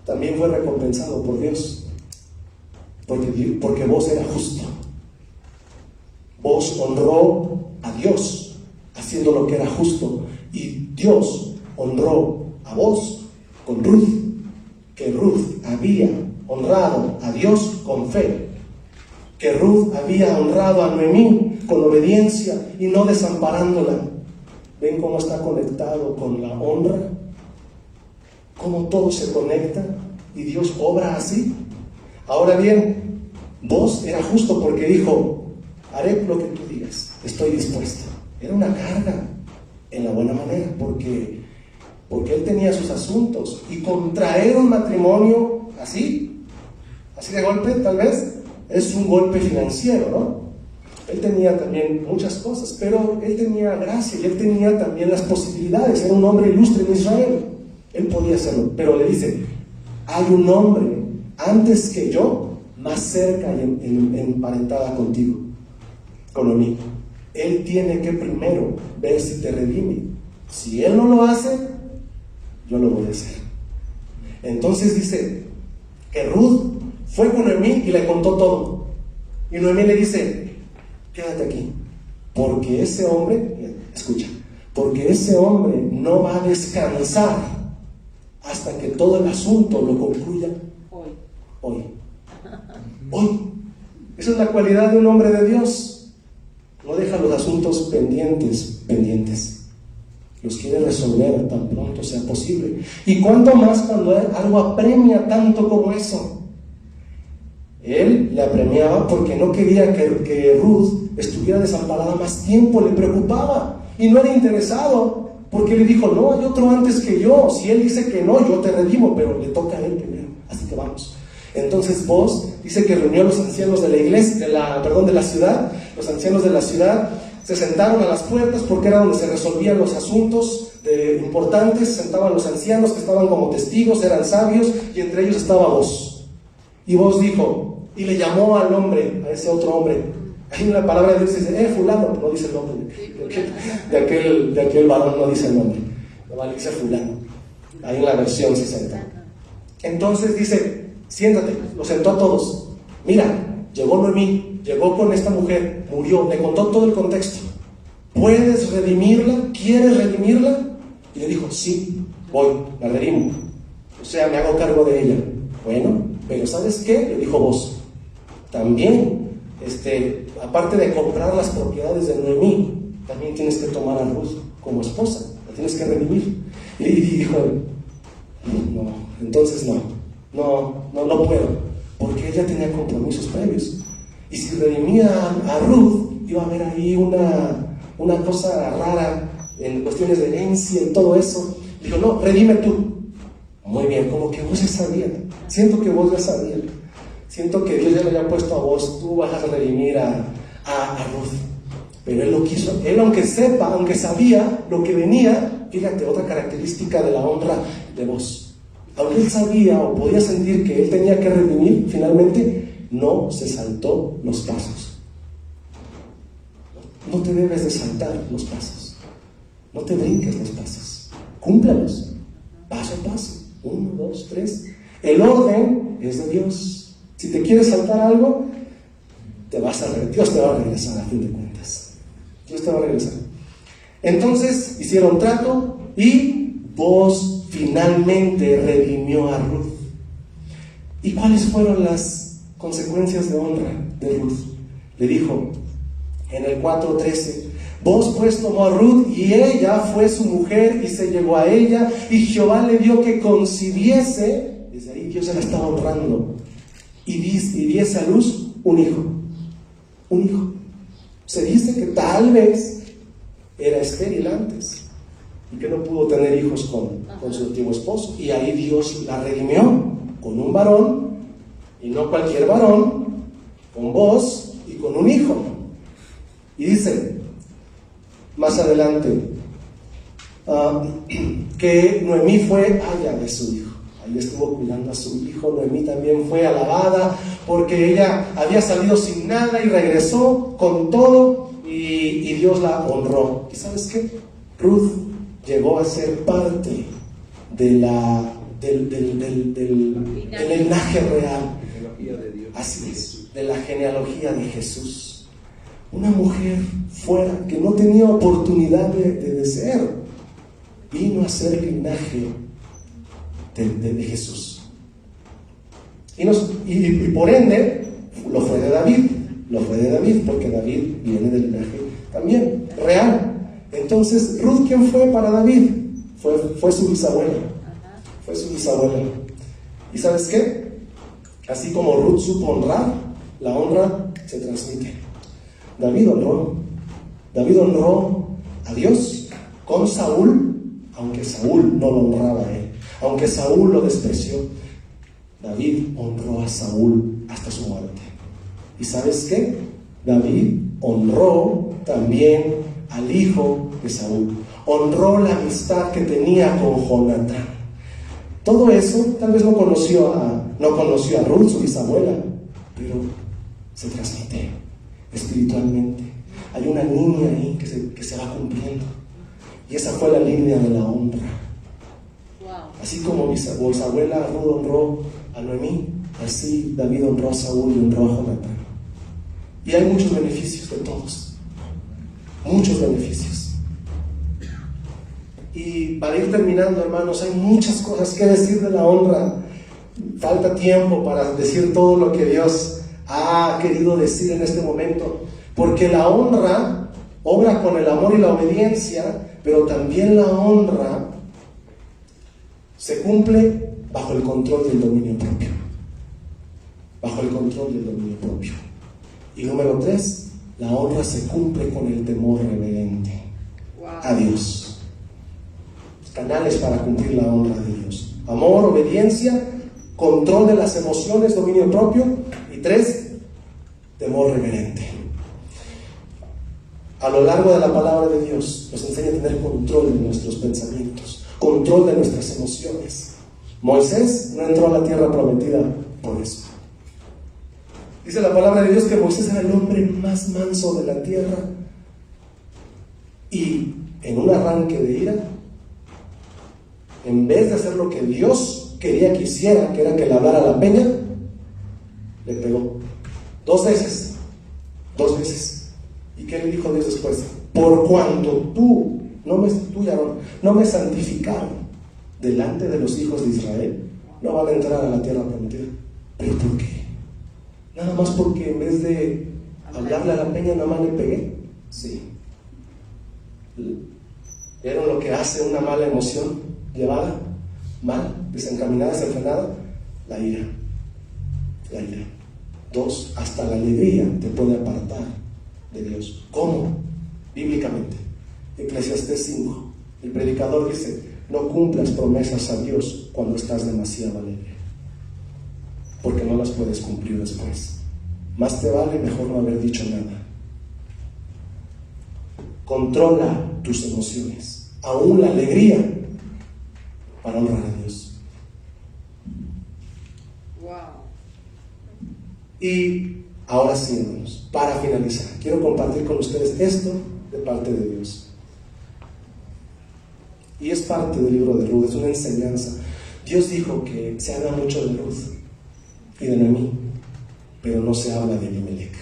también fue recompensado por Dios, porque vos era justo. Vos honró a Dios haciendo lo que era justo, y Dios honró a vos con Ruth, que Ruth había honrado a Dios con fe, que Ruth había honrado a Noemí con obediencia y no desamparándola. ¿Ven cómo está conectado con la honra? ¿Cómo todo se conecta y Dios obra así? Ahora bien, vos era justo porque dijo: haré lo que tú digas, estoy dispuesto. Era una carga en la buena manera, porque él tenía sus asuntos, y contraer un matrimonio así de golpe, tal vez, es un golpe financiero, ¿no? Él tenía también muchas cosas, pero él tenía gracia y él tenía también las posibilidades. Era un hombre ilustre en Israel, él podía hacerlo, pero le dice: hay un hombre antes que yo, más cerca y emparentada contigo, con mí. Él tiene que primero ver si te redime. Si él no lo hace, yo lo voy a hacer. Entonces dice que Ruth fue con Noemí y le contó todo. Y Noemí le dice: quédate aquí, porque ese hombre, escucha, porque ese hombre no va a descansar hasta que todo el asunto lo concluya hoy. Esa es la cualidad de un hombre de Dios. No deja los asuntos pendientes. Los quiere resolver tan pronto sea posible. Y cuánto más cuando algo apremia tanto como eso. Él le apremiaba porque no quería que Ruth estuviera desamparada más tiempo, le preocupaba y no era interesado, porque le dijo: no, hay otro antes que yo. Si él dice que no, yo te redimo, pero le toca a él primero, así que vamos. Entonces vos, dice que reunió a los ancianos de la iglesia, de la ciudad. Los ancianos de la ciudad se sentaron a las puertas, porque era donde se resolvían los asuntos importantes. Se sentaban los ancianos que estaban como testigos, eran sabios, y entre ellos estaba vos. Y vos dijo, y le llamó al hombre, a ese otro hombre. Ahí en la palabra de Dios dice: fulano, no dice el nombre de aquel varón, no dice el nombre, no dice fulano, ahí en la versión 60. Entonces dice: siéntate. Lo sentó a todos. Mira, llegó Noemí, llegó con esta mujer, murió, le contó todo el contexto. ¿Puedes redimirla? ¿Quieres redimirla? Y le dijo: sí, voy, la redimo, o sea, me hago cargo de ella. Bueno, pero ¿sabes qué? Le dijo vos, también, aparte de comprar las propiedades de Noemí, también tienes que tomar a Ruth como esposa, la tienes que redimir. Y dijo: no, entonces no puedo, porque ella tenía compromisos previos, y si redimía a Ruth, iba a haber ahí una cosa rara en cuestiones de herencia y todo eso. Dijo: no, redime tú. Muy bien, como que vos ya sabías. Siento que vos ya sabías. Siento que Dios ya le había puesto a vos, tú vas a redimir a Ruth. Pero él lo quiso, él aunque sabía lo que venía. Fíjate, otra característica de la honra de vos. Aunque él sabía o podía sentir que él tenía que redimir, finalmente no se saltó los pasos. No te debes de saltar los pasos. No te brinques los pasos. Cúmplalos, paso a paso. 1, 2, 3. El orden es de Dios. Si te quieres saltar algo, Dios te va a regresar, a fin de cuentas. Dios te va a regresar. Entonces hicieron trato y vos finalmente redimió a Ruth. ¿Y cuáles fueron las consecuencias de honra de Ruth? Le dijo en el 4:13: vos pues tomó a Ruth, y ella fue su mujer, y se llegó a ella, y Jehová le dio que concibiese. Desde ahí Dios se la estaba honrando, y diese a luz un hijo. Se dice que tal vez era estéril antes y que no pudo tener hijos con su antiguo esposo, y ahí Dios la redimió con un varón, y no cualquier varón, con vos y con un hijo. Y dice más adelante que Noemí fue aya de su hijo. Ahí estuvo cuidando a su hijo. Noemí también fue alabada porque ella había salido sin nada y regresó con todo, y Dios la honró. ¿Y sabes qué? Ruth llegó a ser parte de del linaje real. Genealogía de Dios. Así es, de la genealogía de Jesús. Una mujer fuera que no tenía oportunidad de ser, vino a ser el linaje de Jesús. Y por ende, lo fue de David, porque David viene del linaje también real. Entonces, Ruth, ¿quién fue para David? Fue su bisabuela. Fue su bisabuela. ¿Y sabes qué? Así como Ruth supo honrar, la honra se transmite. David honró a Dios con Saúl, aunque Saúl no lo honraba a él, aunque Saúl lo despreció. David honró a Saúl hasta su muerte. ¿Y sabes qué? David honró también al hijo de Saúl. Honró la amistad que tenía con Jonatán. Todo eso, tal vez no conoció a Ruth, su bisabuela, pero se transmite espiritualmente. Hay una línea ahí que se va cumpliendo. Y esa fue la línea de la honra. Así como mi bisabuela Ruth honró a Noemí, así David honró a Saúl y honró a Jonatán. Y hay muchos beneficios de todos. Muchos beneficios. Y para ir terminando, hermanos, hay muchas cosas que decir de la honra. Falta tiempo para decir todo lo que Dios ha querido decir en este momento. Porque la honra obra con el amor y la obediencia, pero también la honra se cumple bajo el control del dominio propio. Bajo el control del dominio propio. Y número 3, la honra se cumple con el temor reverente a Dios. Canales para cumplir la honra de Dios: amor, obediencia, control de las emociones, dominio propio, y 3, temor reverente. A lo largo de la palabra de Dios nos enseña a tener control de nuestros pensamientos, control de nuestras emociones. Moisés no entró a la tierra prometida por eso. Dice la palabra de Dios que Moisés era el hombre más manso de la tierra, y en un arranque de ira, en vez de hacer lo que Dios quería que hiciera, que era que le hablara a la peña, le pegó 2 veces. ¿Y qué le dijo Dios después? Por cuanto tú y Aarón no me santificaron delante de los hijos de Israel, no van a entrar a la tierra prometida. ¿Pero por qué? Nada más porque en vez de hablarle a la peña, nada más le pegué. Sí. ¿Vieron lo que hace una mala emoción llevada mal, desencaminada, desenfrenada? La ira. 2, hasta la alegría te puede apartar de Dios. ¿Cómo? Bíblicamente. Eclesiastés 5. El predicador dice: no cumplas promesas a Dios cuando estás demasiado alegre, porque no las puedes cumplir después. Más te vale mejor no haber dicho nada. Controla tus emociones, aún la alegría, para honrar a Dios. Y ahora sí, hermanos, para finalizar, quiero compartir con ustedes esto de parte de Dios. Y es parte del libro de Ruth, es una enseñanza. Dios dijo que se habla mucho de Ruth y de Noemí, pero no se habla de Elimelec.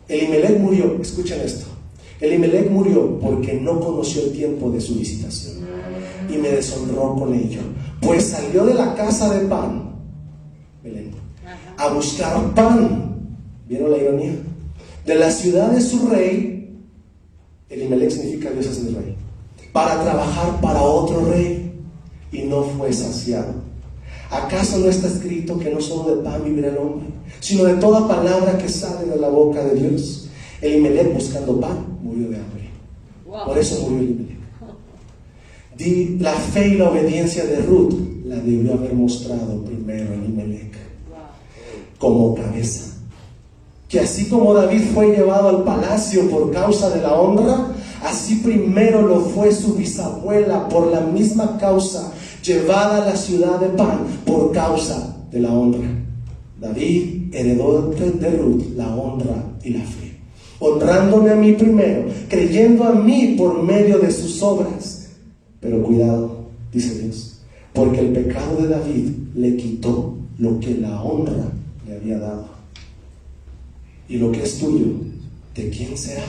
Elimelec murió, escuchen esto. Elimelec murió porque no conoció el tiempo de su visitación y me deshonró con ello, pues salió de la casa de pan, Belén, a buscar pan. ¿Vieron la ironía? De la ciudad de su rey. Elimelec significa Dios es mi rey, para trabajar para otro rey, y no fue saciado. ¿Acaso no está escrito que no solo de pan vivirá el hombre, sino de toda palabra que sale de la boca de Dios? Elimelec, buscando pan, murió de hambre. Por eso murió Elimelec. La fe y la obediencia de Ruth la debió haber mostrado primero Elimelec como cabeza. Que así como David fue llevado al palacio por causa de la honra, así primero lo fue su bisabuela por la misma causa, llevada a la ciudad de pan por causa de la honra. David heredó de Ruth la honra y la fe, honrándome a mí primero, creyendo a mí por medio de sus obras. Pero cuidado, dice Dios, porque el pecado de David le quitó lo que la honra le había dado. Y lo que es tuyo, ¿de quién será?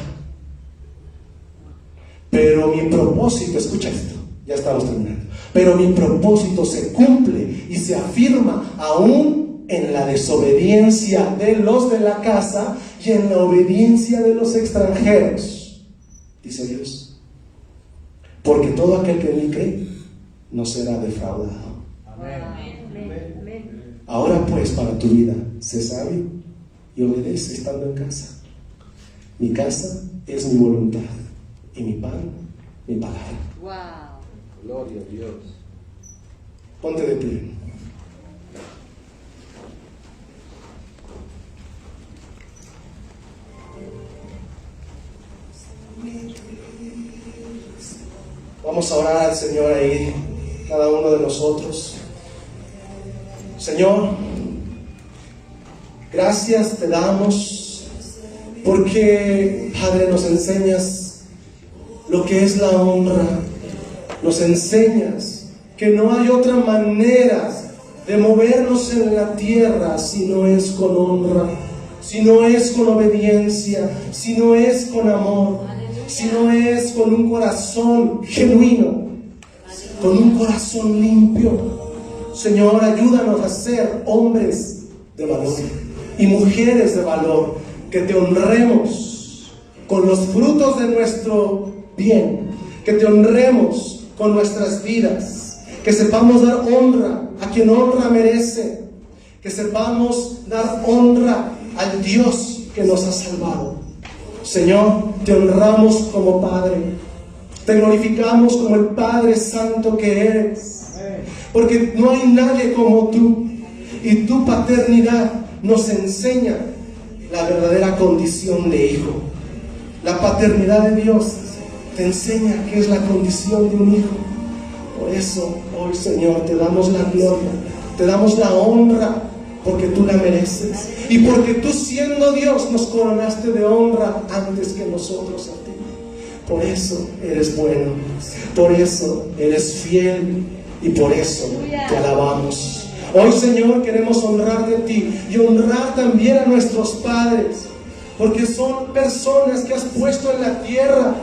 Pero mi propósito, escucha esto, ya estamos terminando, pero mi propósito se cumple y se afirma aún en la desobediencia de los de la casa y en la obediencia de los extranjeros, dice Dios, porque todo aquel que en mí cree no será defraudado. Ahora pues, para tu vida, sé sabio y obedece estando en casa. Mi casa es mi voluntad y mi pan, mi palabra. Wow. Gloria a Dios. Ponte de pie. Vamos a orar al Señor ahí, cada uno de nosotros. Señor, gracias te damos porque, Padre, nos enseñas lo que es la honra. Nos enseñas que no hay otra manera de movernos en la tierra si no es con honra, si no es con obediencia, si no es con amor, si no es con un corazón genuino, con un corazón limpio. Señor, ayúdanos a ser hombres de valor y mujeres de valor, que te honremos con los frutos de nuestro bien, que te honremos con nuestras vidas, que sepamos dar honra a quien honra merece, que sepamos dar honra al Dios que nos ha salvado. Señor, te honramos como Padre, te glorificamos como el Padre Santo que eres, porque no hay nadie como tú, y tu paternidad nos enseña la verdadera condición de hijo. La paternidad de Dios te enseña qué es la condición de un hijo. Por eso hoy, Señor, te damos la gloria, te damos la honra, porque tú la mereces y porque tú, siendo Dios, nos coronaste de honra antes que nosotros a ti. Por eso eres bueno, por eso eres fiel y por eso te alabamos. Hoy, Señor, queremos honrar de ti y honrar también a nuestros padres, porque son personas que has puesto en la tierra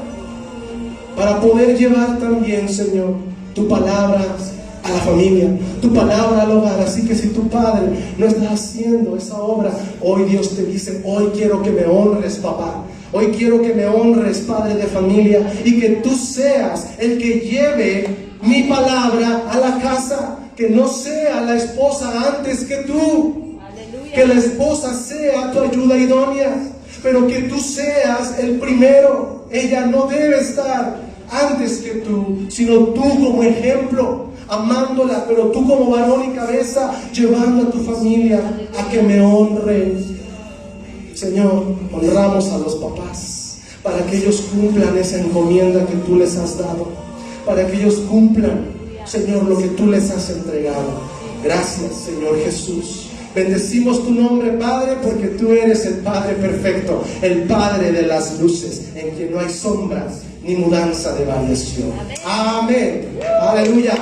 para poder llevar también, Señor, tu palabra a la familia, tu palabra al hogar. Así que si tu padre no está haciendo esa obra, hoy Dios te dice: hoy quiero que me honres, papá. Hoy quiero que me honres, padre de familia, y que tú seas el que lleve mi palabra a la casa. Que no sea la esposa antes que tú. Aleluya. Que la esposa sea tu ayuda idónea, pero que tú seas el primero. Ella no debe estar antes que tú, sino tú como ejemplo, amándola, pero tú como varón y cabeza, llevando a tu familia a que me honren. Señor, honramos a los papás para que ellos cumplan esa encomienda que tú les has dado, para que ellos cumplan, Señor, lo que tú les has entregado. Gracias, Señor Jesús. Bendecimos tu nombre, Padre, porque tú eres el Padre perfecto, el Padre de las luces, en quien no hay sombras ni mudanza de variación. Amén. Aleluya.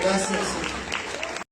Gracias.